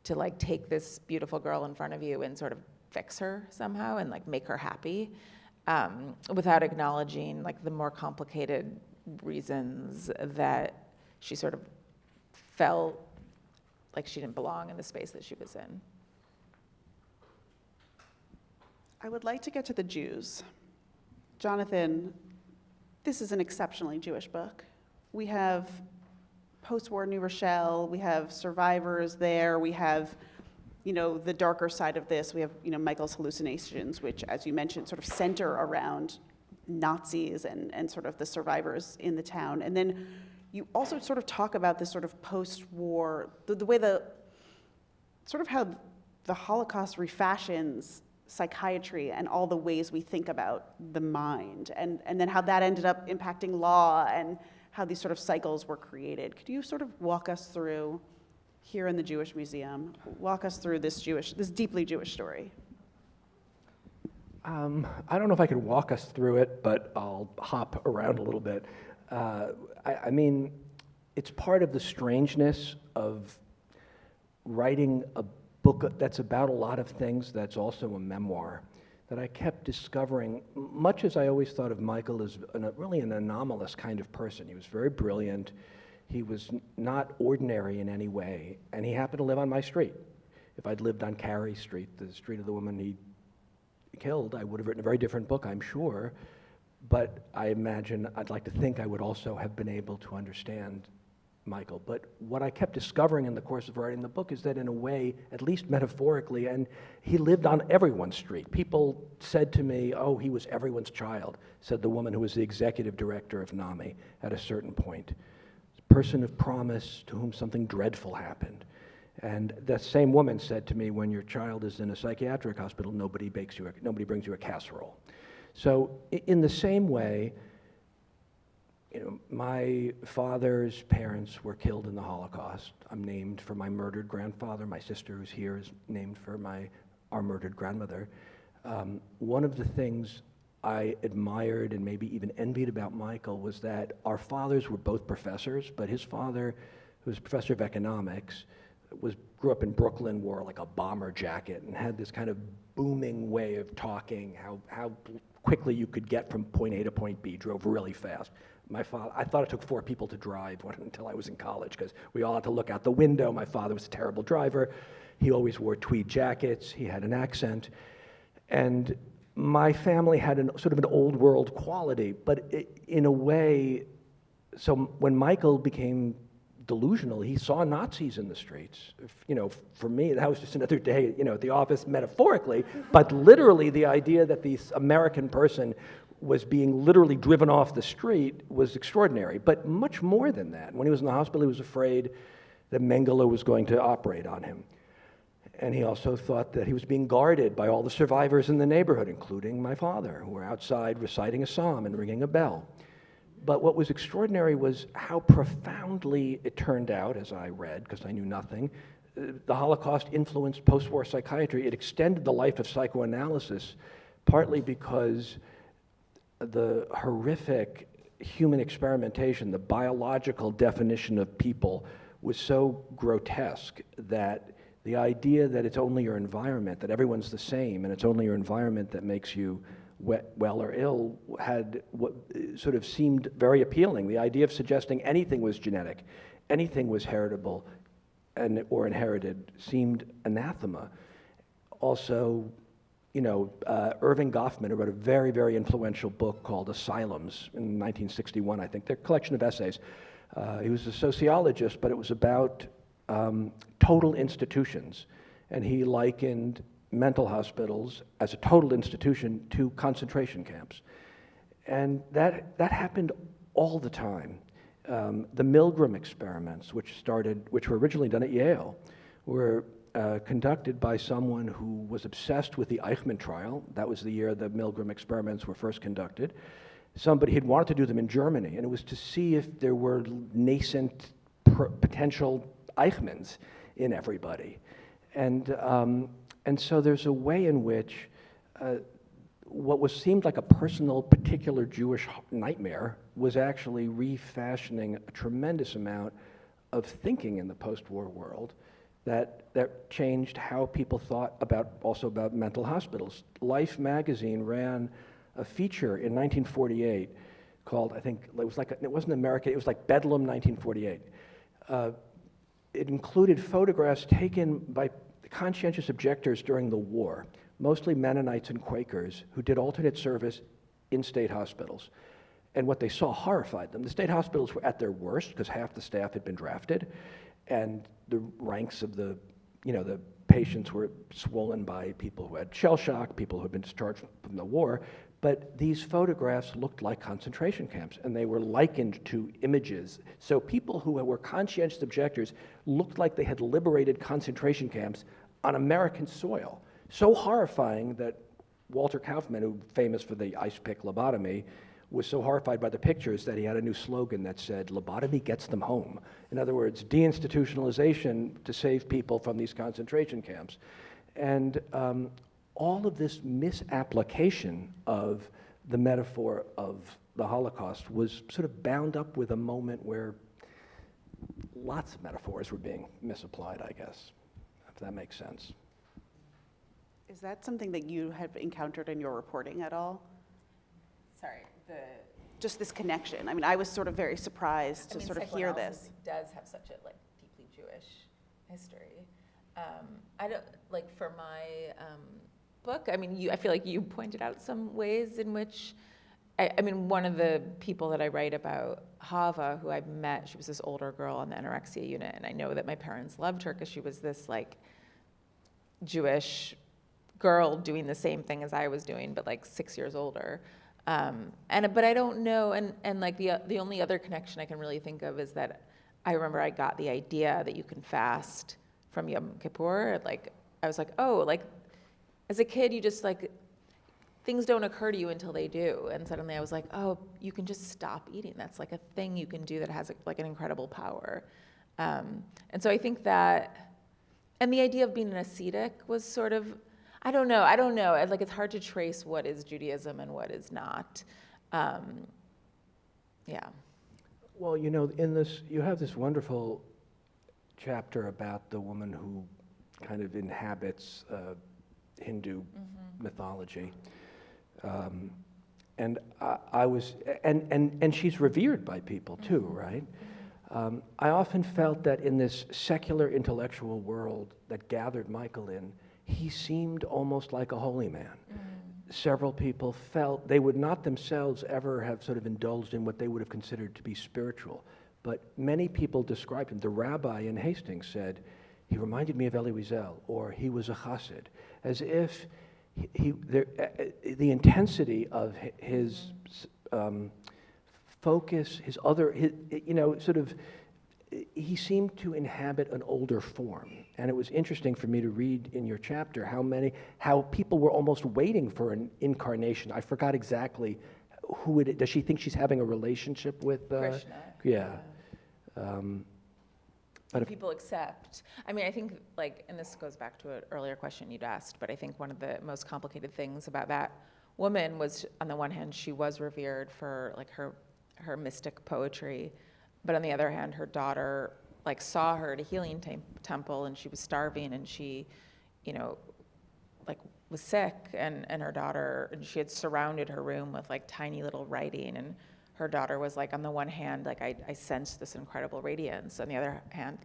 to like take this beautiful girl in front of you and sort of fix her somehow and like make her happy, without acknowledging like the more complicated reasons that she sort of felt like she didn't belong in the space that she was in. I would like to get to the Jews. Jonathan, this is an exceptionally Jewish book. We have post-war New Rochelle, we have survivors there, we have, you know, the darker side of this. We have, you know, Michael's hallucinations, which, as you mentioned, sort of center around Nazis and sort of the survivors in the town. And then you also sort of talk about this sort of post-war, the way sort of how the Holocaust refashions psychiatry and all the ways we think about the mind, and then how that ended up impacting law and how these sort of cycles were created. Could you sort of walk us through, here in the Jewish Museum, walk us through this deeply Jewish story? I don't know if I could walk us through it, but I'll hop around a little bit. I mean, it's part of the strangeness of writing a book that's about a lot of things that's also a memoir, that I kept discovering, much as I always thought of Michael as really an anomalous kind of person. He was very brilliant. He was not ordinary in any way, and he happened to live on my street. If I'd lived on Carey Street, the street of the woman he killed, I would have written a very different book, I'm sure. But I imagine, I'd like to think I would also have been able to understand Michael. But what I kept discovering in the course of writing the book is that in a way, at least metaphorically, and he lived on everyone's street. People said to me, oh, he was everyone's child, said the woman who was the executive director of NAMI at a certain point. A person of promise to whom something dreadful happened. And that same woman said to me, when your child is in a psychiatric hospital, nobody brings you a casserole. So in the same way, you know, my father's parents were killed in the Holocaust. I'm named for my murdered grandfather. My sister, who's here, is named for our murdered grandmother. One of the things I admired and maybe even envied about Michael was that our fathers were both professors, but his father, who was a professor of economics, grew up in Brooklyn, wore like a bomber jacket, and had this kind of booming way of talking, how quickly you could get from point A to point B, drove really fast. My father, I thought it took 4 people to drive until I was in college, because we all had to look out the window. My father was a terrible driver. He always wore tweed jackets. He had an accent. And my family had sort of an old world quality, but in a way, so when Michael became delusional, he saw Nazis in the streets. For me, that was just another day, at the office metaphorically, but literally the idea that this American person was being literally driven off the street was extraordinary. But much more than that. When he was in the hospital, he was afraid that Mengele was going to operate on him. And he also thought that he was being guarded by all the survivors in the neighborhood, including my father, who were outside reciting a psalm and ringing a bell. But what was extraordinary was how profoundly it turned out, as I read, because I knew nothing, the Holocaust influenced post-war psychiatry. It extended the life of psychoanalysis, partly because the horrific human experimentation, the biological definition of people, was so grotesque that the idea that it's only your environment, that everyone's the same, and it's only your environment that makes you well or ill, had what sort of seemed very appealing. The idea of suggesting anything was genetic, anything was heritable or inherited seemed anathema. Also, Irving Goffman, who wrote a very, very influential book called Asylums in 1961, I think. They're a collection of essays. He was a sociologist, but it was about total institutions. And he likened mental hospitals as a total institution to concentration camps. And that happened all the time. The Milgram experiments, which were originally done at Yale, were conducted by someone who was obsessed with the Eichmann trial. That was the year the Milgram experiments were first conducted. Somebody had wanted to do them in Germany, and it was to see if there were nascent potential Eichmanns in everybody. And so there's a way in which what seemed like a personal, particular Jewish nightmare was actually refashioning a tremendous amount of thinking in the post-war world that changed how people thought about mental hospitals. Life magazine ran a feature in 1948 called, I think, it wasn't American, it was like Bedlam 1948. It included photographs taken by conscientious objectors during the war, mostly Mennonites and Quakers, who did alternate service in state hospitals. And what they saw horrified them. The state hospitals were at their worst because half the staff had been drafted, and the ranks of the patients were swollen by people who had shell shock, people who had been discharged from the war. But these photographs looked like concentration camps, and they were likened to images. So people who were conscientious objectors looked like they had liberated concentration camps on American soil. So horrifying that Walter Kaufman, who was famous for the ice pick lobotomy, was so horrified by the pictures that he had a new slogan that said, "Lobotomy gets them home." In other words, deinstitutionalization to save people from these concentration camps. And all of this misapplication of the metaphor of the Holocaust was sort of bound up with a moment where lots of metaphors were being misapplied, I guess, if that makes sense. Is that something that you have encountered in your reporting at all? Sorry, Just this connection. I mean, I was sort of very surprised to sort of hear this. Psychoanalysis does have such a deeply Jewish history. I don't for my book. I mean, I feel like you pointed out some ways in which. I mean, one of the people that I write about, Hava, who I met, she was this older girl on the anorexia unit, and I know that my parents loved her because she was this Jewish girl doing the same thing as I was doing, but 6 years older. But I don't know, and the only other connection I can really think of is that I remember I got the idea that you can fast from Yom Kippur. I was as a kid, you just things don't occur to you until they do, and suddenly I was like, oh, you can just stop eating. That's a thing you can do that has an incredible power. And so I think that, and the idea of being an ascetic was sort of. I don't know. It's hard to trace what is Judaism and what is not. Yeah. Well, in this, you have this wonderful chapter about the woman who kind of inhabits Hindu mythology, and I was, and she's revered by people too, right? I often felt that in this secular intellectual world that gathered Michael in, he seemed almost like a holy man. Several people felt they would not themselves ever have sort of indulged in what they would have considered to be spiritual, but many people described him. The rabbi in Hastings said, he reminded me of Elie Wiesel, or he was a chassid, as if the intensity of his focus, he seemed to inhabit an older form. And it was interesting for me to read in your chapter how people were almost waiting for an incarnation. I forgot exactly who it is. Does she think she's having a relationship with? Krishna. Yeah. But people accept. I mean, I think, and this goes back to an earlier question you'd asked, but I think one of the most complicated things about that woman was, on the one hand, she was revered for her mystic poetry, but on the other hand, her daughter saw her at a healing temple, and she was starving, and she, was sick, and her daughter, and she had surrounded her room with tiny little writing, and her daughter was on the one hand, I sensed this incredible radiance. On the other hand,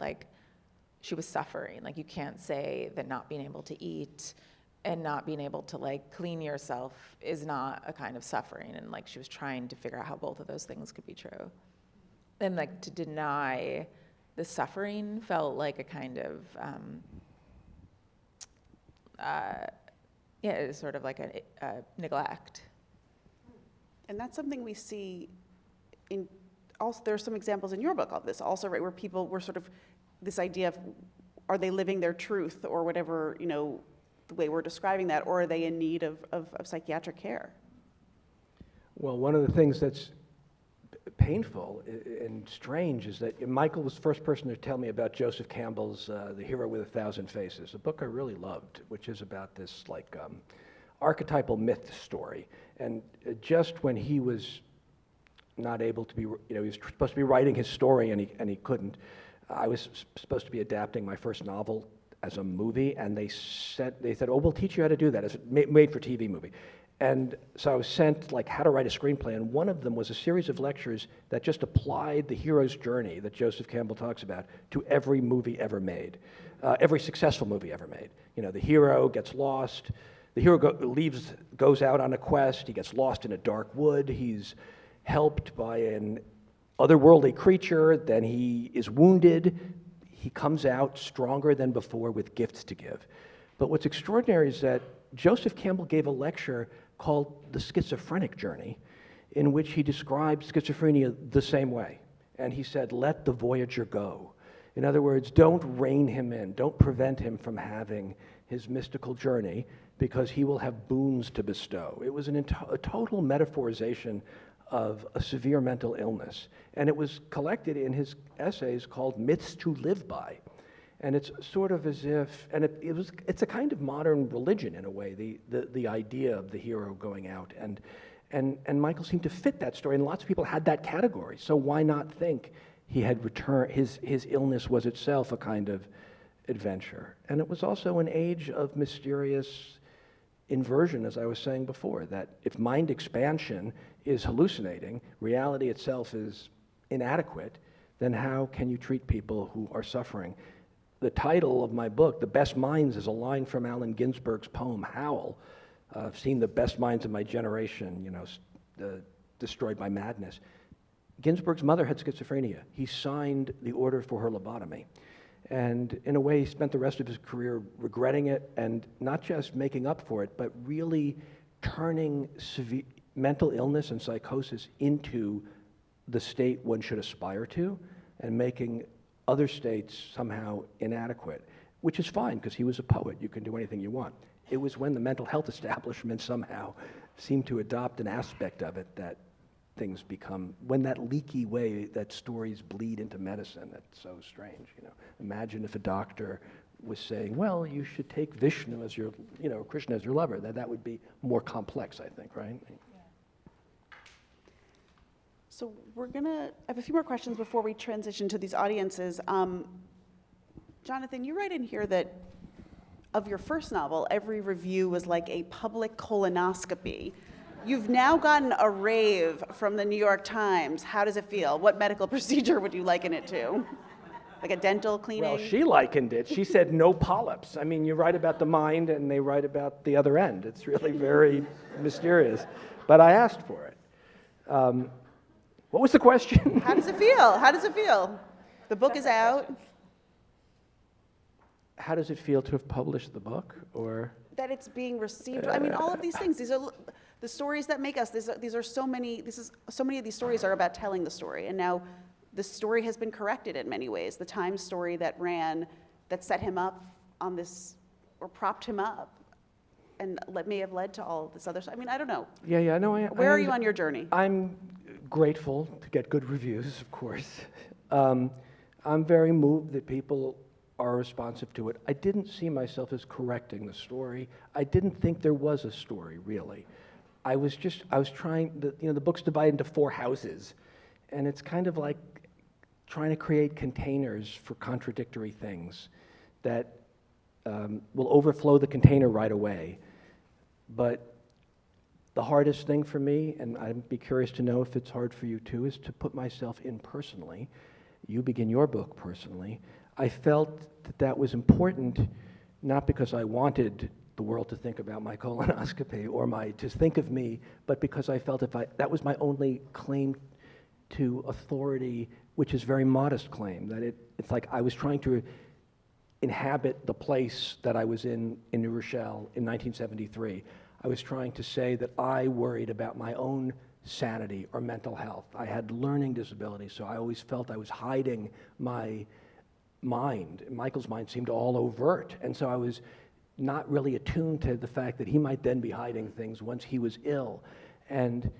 she was suffering. You can't say that not being able to eat and not being able to clean yourself is not a kind of suffering. And she was trying to figure out how both of those things could be true. And to deny the suffering felt like a kind of, it was sort of like a neglect. And that's something we see in, also, there's some examples in your book of this also, right, where people were sort of, this idea of, are they living their truth, or whatever, the way we're describing that, or are they in need of psychiatric care? Well, one of the things that's painful and strange is that Michael was the first person to tell me about Joseph Campbell's The Hero with a Thousand Faces, a book I really loved, which is about this archetypal myth story. And just when he was not able to be, he was supposed to be writing his story and he couldn't. I was supposed to be adapting my first novel as a movie, and they said, oh, we'll teach you how to do that as a made-for-TV movie. And so I was sent how to write a screenplay, and one of them was a series of lectures that just applied the hero's journey that Joseph Campbell talks about to every movie ever made, every successful movie ever made. The hero gets lost, the hero goes out on a quest, he gets lost in a dark wood, he's helped by an otherworldly creature, then he is wounded, he comes out stronger than before with gifts to give. But what's extraordinary is that Joseph Campbell gave a lecture called The Schizophrenic Journey, in which he described schizophrenia the same way. And he said, let the voyager go. In other words, don't rein him in, don't prevent him from having his mystical journey, because he will have boons to bestow. It was a total metaphorization of a severe mental illness. And it was collected in his essays called Myths to Live By. And it's sort of as if, and it's a kind of modern religion in a way, the idea of the hero going out. And Michael seemed to fit that story, and lots of people had that category. So why not think he had returned, his illness was itself a kind of adventure. And it was also an age of mysterious inversion, as I was saying before, that if mind expansion is hallucinating, reality itself is inadequate, then how can you treat people who are suffering? The title of my book, The Best Minds, is a line from Allen Ginsberg's poem, Howl. I've seen the best minds of my generation, destroyed by madness. Ginsberg's mother had schizophrenia. He signed the order for her lobotomy. And in a way, he spent the rest of his career regretting it and not just making up for it, but really turning mental illness and psychosis into the state one should aspire to, and making other states somehow inadequate, which is fine because he was a poet. You can do anything you want. It was when the mental health establishment somehow seemed to adopt an aspect of it that things become, when that leaky way that stories bleed into medicine, that's so strange. Imagine if a doctor was saying, well, you should take Vishnu as your, Krishna as your lover. That would be more complex, I think, right? Yeah. So I have a few more questions before we transition to these audiences. Jonathan, you write in here that of your first novel, every review was like a public colonoscopy. You've now gotten a rave from the New York Times. How does it feel? What medical procedure would you liken it to? Like a dental cleaning? Well, she likened it. She said no polyps. I mean, you write about the mind and they write about the other end. It's really very mysterious. But I asked for it. What was the question? How does it feel? How does it feel? The book is out. How does it feel to have published the book? Or That it's being received. I mean, all of these things. These are the stories that make us. These are so many. So many of these stories are about telling the story, and now the story has been corrected in many ways. The Times story that ran, that set him up on this, or propped him up, and may have led to all this other stuff. I mean, I don't know. yeah, no. Where are you on your journey? I'm grateful to get good reviews, of course. I'm very moved that people are responsive to it. I didn't see myself as correcting the story. I didn't think there was a story, really. I was trying, the book's divided into 4 houses, and it's kind of like trying to create containers for contradictory things that will overflow the container right away. But the hardest thing for me, and I'd be curious to know if it's hard for you too, is to put myself in personally. You begin your book personally. I felt that that was important, not because I wanted the world to think about my colonoscopy or to think of me, but because I felt that was my only claim to authority, which is a very modest claim, that it's like I was trying to inhabit the place that I was in New Rochelle in 1973. I was trying to say that I worried about my own sanity or mental health. I had learning disabilities, so I always felt I was hiding my mind. Michael's mind seemed all overt, and so I was not really attuned to the fact that he might then be hiding things once he was ill. And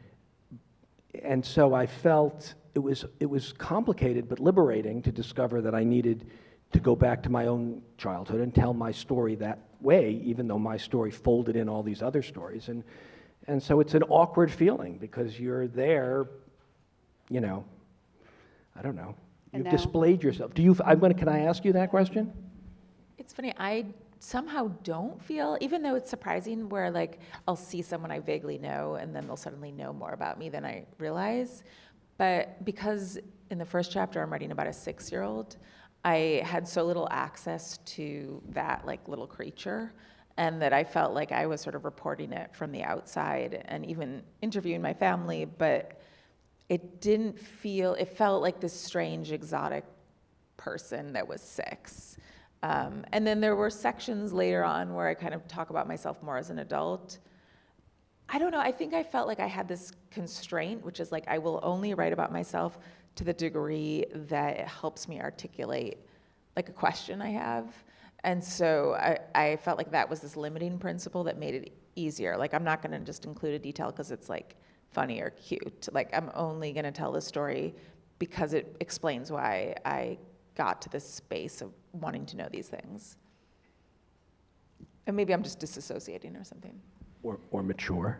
so I felt it was complicated but liberating to discover that I needed to go back to my own childhood and tell my story that way, even though my story folded in all these other stories. And so it's an awkward feeling because you're there, I don't know. You've displayed yourself. Can I ask you that question? It's funny, I somehow don't feel, even though it's surprising where like I'll see someone I vaguely know and then they'll suddenly know more about me than I realize. But because in the first chapter I'm writing about a 6-year-old, I had so little access to that like little creature, and that I felt like I was sort of reporting it from the outside and even interviewing my family, but it felt like this strange exotic person that was 6. And then there were sections later on where I kind of talk about myself more as an adult. I don't know, I think I felt like I had this constraint, which is like I will only write about myself to the degree that it helps me articulate like a question I have. And so I felt like that was this limiting principle that made it easier. Like I'm not gonna just include a detail because it's like funny or cute. Like I'm only gonna tell the story because it explains why I got to this space of wanting to know these things. And maybe I'm just disassociating or something. Or mature.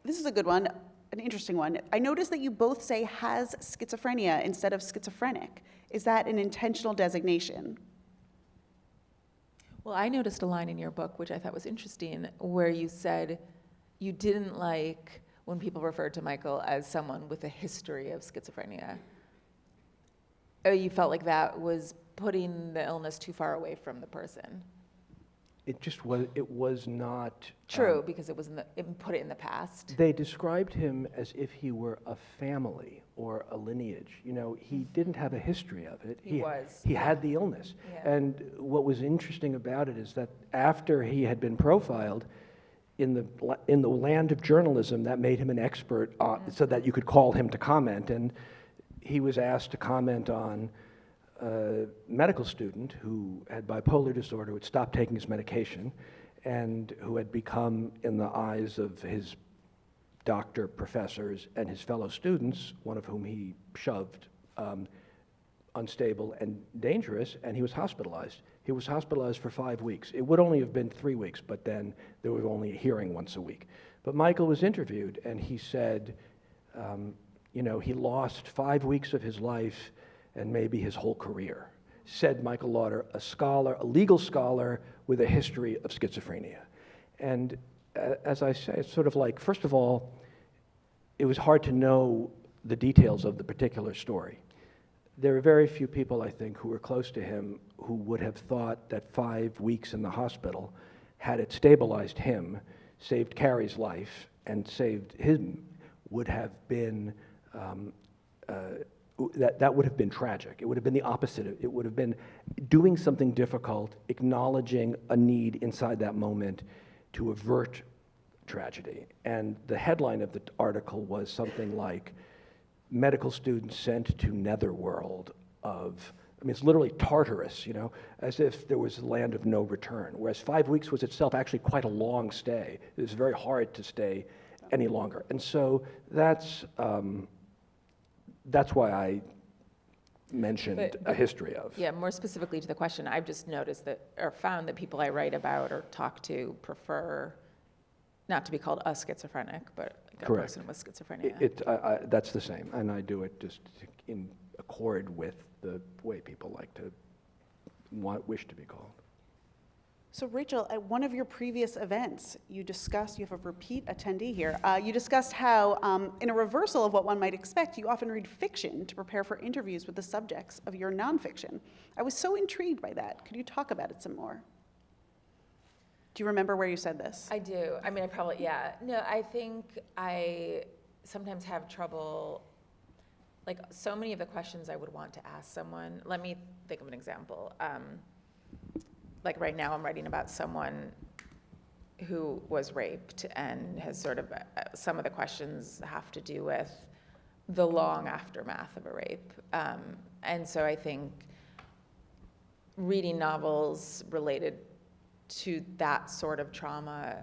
This is a good one, an interesting one. I noticed that you both say has schizophrenia instead of schizophrenic. Is that an intentional designation? Well, I noticed a line in your book, which I thought was interesting, where you said you didn't like when people referred to Michael as someone with a history of schizophrenia. You felt like that was putting the illness too far away from the person. It was not true, because it put it in the past. They described him as if he were a family or a lineage. He didn't have a history of it. He had the illness. Yeah. And what was interesting about it is that after he had been profiled in the land of journalism, that made him an expert so that you could call him to comment. And he was asked to comment on a medical student who had bipolar disorder, had stopped taking his medication, and who had become, in the eyes of his doctor, professors, and his fellow students, one of whom he shoved, unstable and dangerous, and he was hospitalized. He was hospitalized for 5 weeks. It would only have been 3 weeks, but then there was only a hearing once a week. But Michael was interviewed, and he said, he lost 5 weeks of his life and maybe his whole career, said Michael Lauder, a scholar, a legal scholar with a history of schizophrenia. And as I say, it's sort of like, first of all, it was hard to know the details of the particular story. There are very few people, I think, who were close to him who would have thought that 5 weeks in the hospital, had it stabilized him, saved Carrie's life, and saved him, would have been, that would have been tragic. It would have been the opposite. It would have been doing something difficult, acknowledging a need inside that moment to avert tragedy. And the headline of the article was something like, medical students sent to netherworld of, I mean, it's literally Tartarus, you know, as if there was a land of no return, whereas 5 weeks was itself actually quite a long stay. It was very hard to stay any longer. And so that's why I mentioned a history of. Yeah, more specifically to the question, I've just noticed that, or found that people I write about or talk to prefer not to be called a schizophrenic, but like a Correct. person with schizophrenia. That's the same, and I do it just in accord with the way people like to wish to be called. So Rachel, at one of your previous events, you discussed, you have a repeat attendee here, you discussed how, in a reversal of what one might expect, you often read fiction to prepare for interviews with the subjects of your nonfiction. I was so intrigued by that. Could you talk about it some more? Do you remember where you said this? I do. I mean, I probably, yeah. No, I think I sometimes have trouble, like so many of the questions I would want to ask someone. Let me think of an example. Like right now I'm writing about someone who was raped and has sort of, some of the questions have to do with the long aftermath of a rape. And so I think reading novels related to that sort of trauma,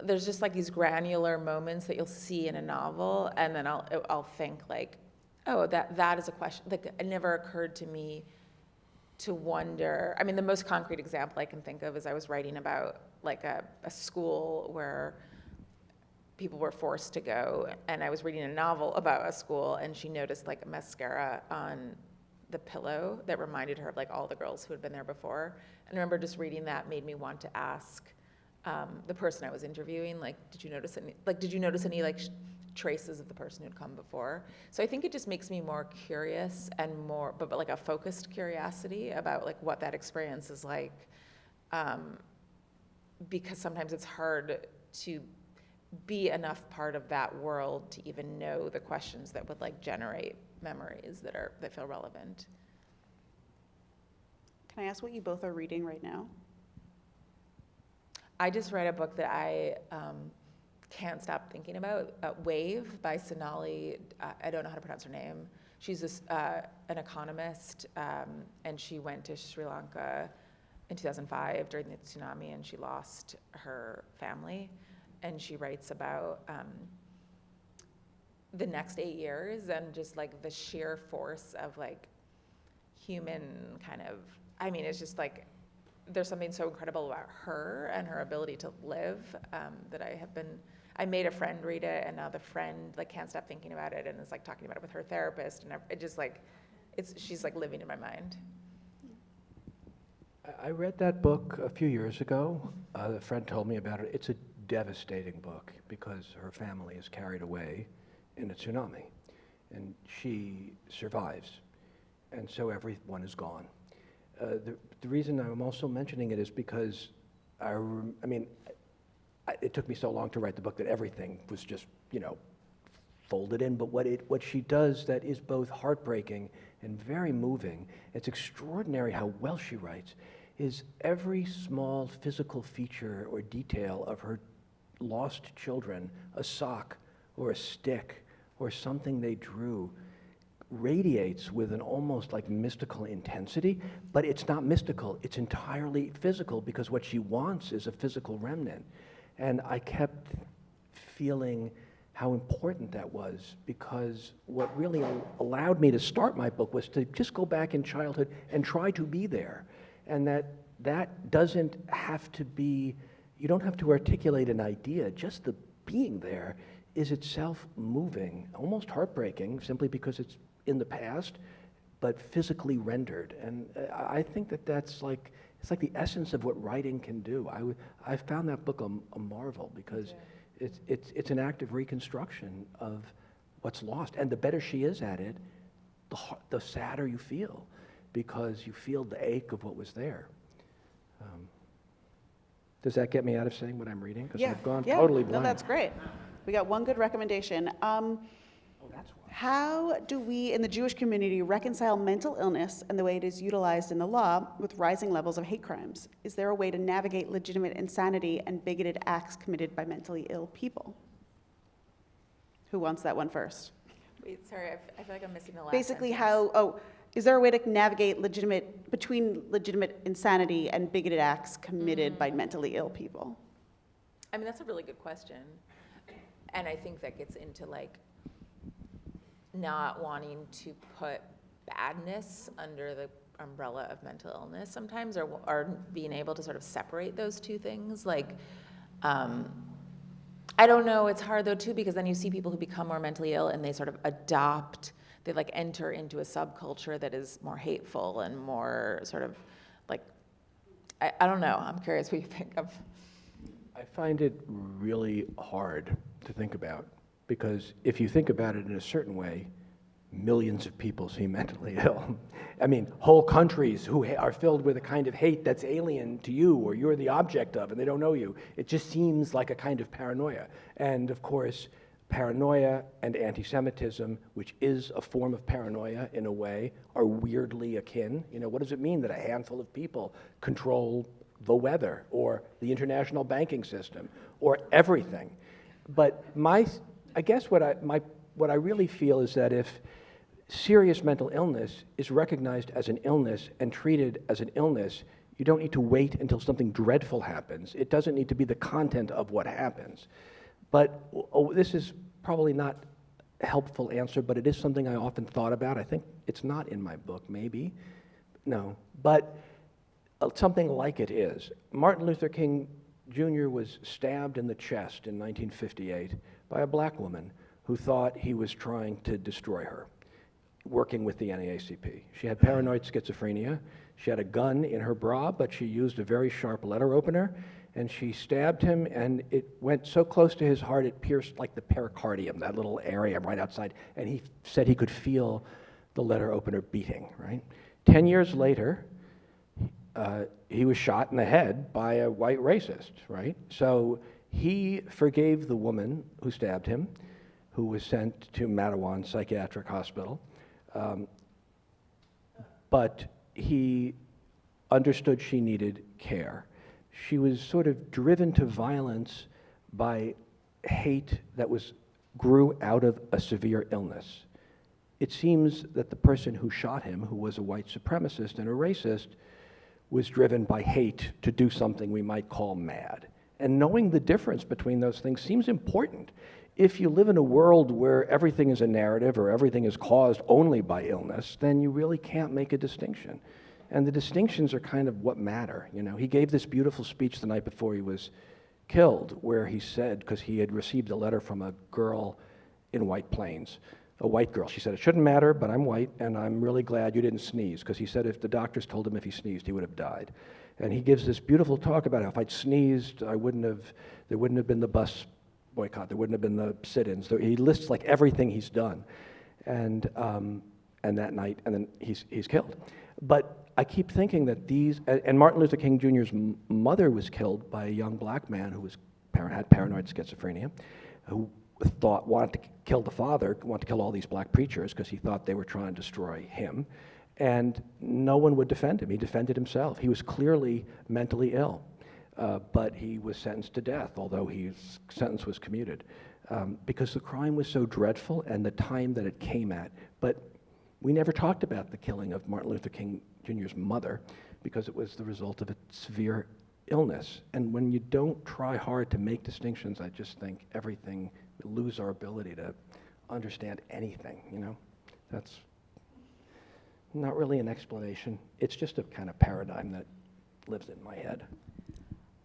there's just like these granular moments that you'll see in a novel, and then I'll think like, oh, that is a question, like it never occurred to me to wonder. I mean, the most concrete example I can think of is I was writing about like a school where people were forced to go, and I was reading a novel about a school, and she noticed like a mascara on the pillow that reminded her of like all the girls who had been there before. And I remember just reading that made me want to ask the person I was interviewing, like, did you notice any like traces of the person who'd come before? So I think it just makes me more curious and more, but like a focused curiosity about like what that experience is like, because sometimes it's hard to be enough part of that world to even know the questions that would like generate memories that feel relevant. Can I ask what you both are reading right now? I just read a book that I can't stop thinking about, Wave by Sonali, I don't know how to pronounce her name. She's an economist, and she went to Sri Lanka in 2005 during the tsunami, and she lost her family. And she writes about the next 8 years and just like the sheer force of like human kind of, I mean, it's just like, there's something so incredible about her and her ability to live that I made a friend read it, and now the friend like can't stop thinking about it and is like talking about it with her therapist, and it just like, she's like living in my mind. I read that book a few years ago. A friend told me about it. It's a devastating book because her family is carried away in a tsunami, and she survives, and so everyone is gone. The reason I'm also mentioning it is because it took me so long to write the book that everything was just, you know, folded in. But what she does that is both heartbreaking and very moving, it's extraordinary how well she writes, is every small physical feature or detail of her lost children, a sock or a stick or something they drew, radiates with an almost like mystical intensity, but it's not mystical, it's entirely physical, because what she wants is a physical remnant. And I kept feeling how important that was, because what really allowed me to start my book was to just go back in childhood and try to be there. And that doesn't have to be, you don't have to articulate an idea, just the being there is itself moving, almost heartbreaking, simply because it's in the past, but physically rendered. And I think that that's like it's like the essence of what writing can do. I found that book a marvel because it's an act of reconstruction of what's lost. And the better she is at it, the sadder you feel, because you feel the ache of what was there. Does that get me out of saying what I'm reading? Because I've gone totally blank. No, that's great. We got one good recommendation. That's why. How do we in the Jewish community reconcile mental illness and the way it is utilized in the law with rising levels of hate crimes? Is there a way to navigate legitimate insanity and bigoted acts committed by mentally ill people? Who wants that one first? Wait, sorry, I feel like I'm missing the last Basically, sentence. is there a way to navigate between legitimate insanity and bigoted acts committed by mentally ill people? I mean, that's a really good question. And I think that gets into like not wanting to put badness under the umbrella of mental illness sometimes, or being able to sort of separate those two things. Like, I don't know, it's hard though too, because then you see people who become more mentally ill and they sort of they like enter into a subculture that is more hateful and more sort of like, I don't know, I'm curious what you think of. I find it really hard to think about, because if you think about it in a certain way, millions of people seem mentally ill. I mean, whole countries who are filled with a kind of hate that's alien to you, or you're the object of, and they don't know you. It just seems like a kind of paranoia. And of course, paranoia and anti-Semitism, which is a form of paranoia in a way, are weirdly akin. You know, what does it mean that a handful of people control the weather, or the international banking system, or everything? But I guess what I really feel is that if serious mental illness is recognized as an illness and treated as an illness, you don't need to wait until something dreadful happens. It doesn't need to be the content of what happens. But this is probably not a helpful answer, but it is something I often thought about. I think it's not in my book, maybe. No, but something like it is. Martin Luther King Jr. was stabbed in the chest in 1958 by a black woman who thought he was trying to destroy her, working with the NAACP. She had paranoid schizophrenia. She had a gun in her bra, but she used a very sharp letter opener, and she stabbed him, and it went so close to his heart it pierced like the pericardium, that little area right outside, and he said he could feel the letter opener beating, right? 10 years later, he was shot in the head by a white racist, right? So he forgave the woman who stabbed him, who was sent to Mattawan Psychiatric Hospital, but he understood she needed care. She was sort of driven to violence by hate that grew out of a severe illness. It seems that the person who shot him, who was a white supremacist and a racist, was driven by hate to do something we might call mad. And knowing the difference between those things seems important. If you live in a world where everything is a narrative or everything is caused only by illness, then you really can't make a distinction. And the distinctions are kind of what matter. You know, he gave this beautiful speech the night before he was killed, where he said, because he had received a letter from a girl in White Plains, a white girl. She said, "It shouldn't matter, but I'm white, and I'm really glad you didn't sneeze," because he said if the doctors told him if he sneezed, he would have died. And he gives this beautiful talk about how if I'd sneezed, there wouldn't have been the bus boycott, there wouldn't have been the sit-ins. He lists like everything he's done, and that night, and then he's killed. But I keep thinking that and Martin Luther King Jr.'s mother was killed by a young black man who had paranoid schizophrenia, who wanted to kill the father, wanted to kill all these black preachers because he thought they were trying to destroy him, and no one would defend him. He defended himself. He was clearly mentally ill, but he was sentenced to death, although his sentence was commuted, because the crime was so dreadful and the time that it came at. But we never talked about the killing of Martin Luther King Jr.'s mother because it was the result of a severe illness. And when you don't try hard to make distinctions, I just think we lose our ability to understand anything, you know? That's not really an explanation. It's just a kind of paradigm that lives in my head.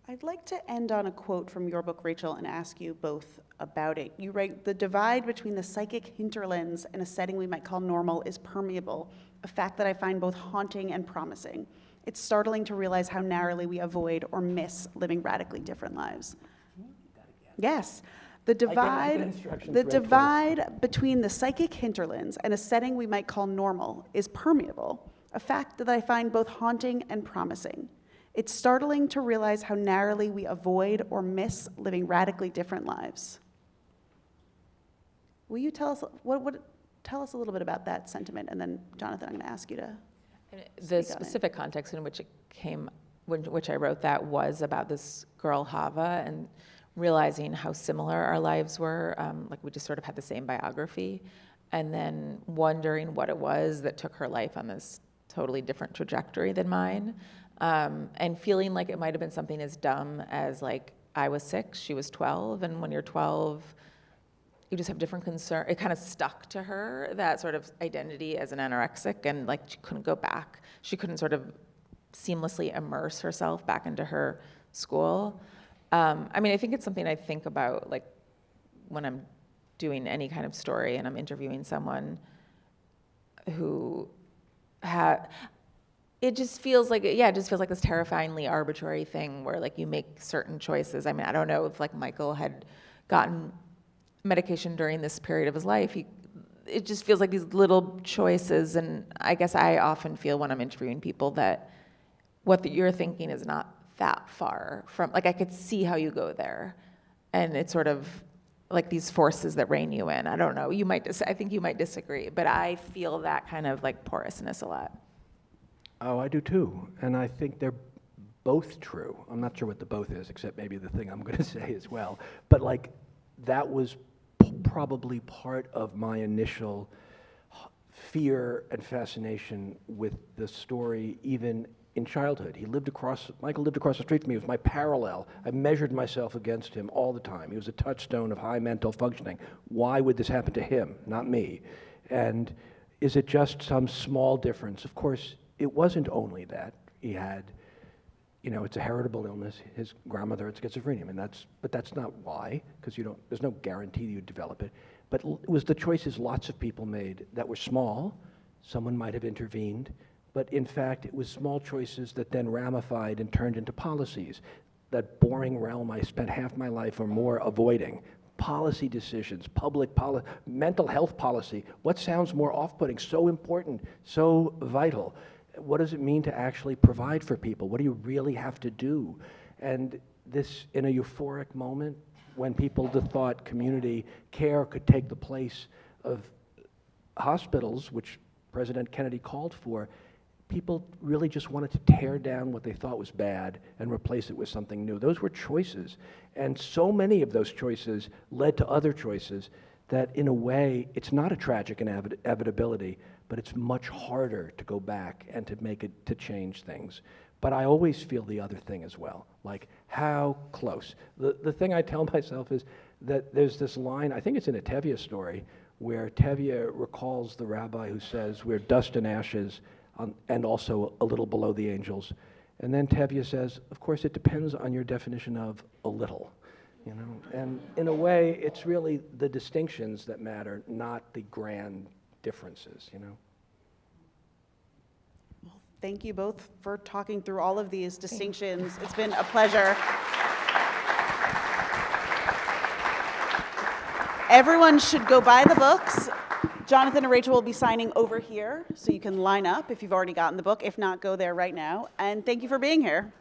I'd like to end on a quote from your book, Rachel, and ask you both about it. You write, "The divide between the psychic hinterlands and a setting we might call normal is permeable, a fact that I find both haunting and promising. It's startling to realize how narrowly we avoid or miss living radically different lives. Yes. The divide between the psychic hinterlands and a setting we might call normal is permeable, a fact that I find both haunting and promising. It's startling to realize how narrowly we avoid or miss living radically different lives. Will you tell us tell us a little bit about that sentiment, and then Jonathan, I'm going to ask you to. The specific context in which it came, which I wrote that, was about this girl Hava and realizing how similar our lives were. Like we just sort of had the same biography, and then wondering what it was that took her life on this totally different trajectory than mine, and feeling like it might have been something as dumb as like I was 6, she was 12, and when you're 12, you just have different concern. It kind of stuck to her, that sort of identity as an anorexic, and like she couldn't go back. She couldn't sort of seamlessly immerse herself back into her school. I mean, I think it's something I think about like when I'm doing any kind of story and I'm interviewing someone who it just feels like, yeah, it just feels like this terrifyingly arbitrary thing where like you make certain choices. I mean, I don't know if like Michael had gotten medication during this period of his life. It just feels like these little choices, and I guess I often feel when I'm interviewing people that what you're thinking is not that far from, like I could see how you go there, and it's sort of like these forces that rein you in. I don't know, I think you might disagree, but I feel that kind of like porousness a lot. Oh, I do too, and I think they're both true. I'm not sure what the both is, except maybe the thing I'm going to say as well, but like that was probably part of my initial fear and fascination with the story, even in childhood. Michael lived across the street from me. He was my parallel. I measured myself against him all the time. He was a touchstone of high mental functioning. Why would this happen to him, not me? And is it just some small difference? Of course, it wasn't only that. He had, it's a heritable illness. His grandmother had schizophrenia, but that's not why, because there's no guarantee you develop it. But it was the choices lots of people made that were small. Someone might have intervened, but in fact, it was small choices that then ramified and turned into policies. That boring realm I spent half my life or more avoiding. Policy decisions, public policy, mental health policy. What sounds more off-putting? So important, so vital. What does it mean to actually provide for people? What do you really have to do? And this, in a euphoric moment, when people thought community care could take the place of hospitals, which President Kennedy called for, people really just wanted to tear down what they thought was bad and replace it with something new. Those were choices. And so many of those choices led to other choices that, in a way, it's not a tragic inevitability, but it's much harder to go back and to change things. But I always feel the other thing as well, like how close. The thing I tell myself is that there's this line, I think it's in a Tevye story, where Tevye recalls the rabbi who says, we're dust and ashes, and also a little below the angels. And then Tevye says, of course, it depends on your definition of a little. And in a way, it's really the distinctions that matter, not the grand differences, Well, thank you both for talking through all of these distinctions. It's been a pleasure. Everyone should go buy the books. Jonathan and Rachel will be signing over here, so you can line up if you've already gotten the book. If not, go there right now. And thank you for being here.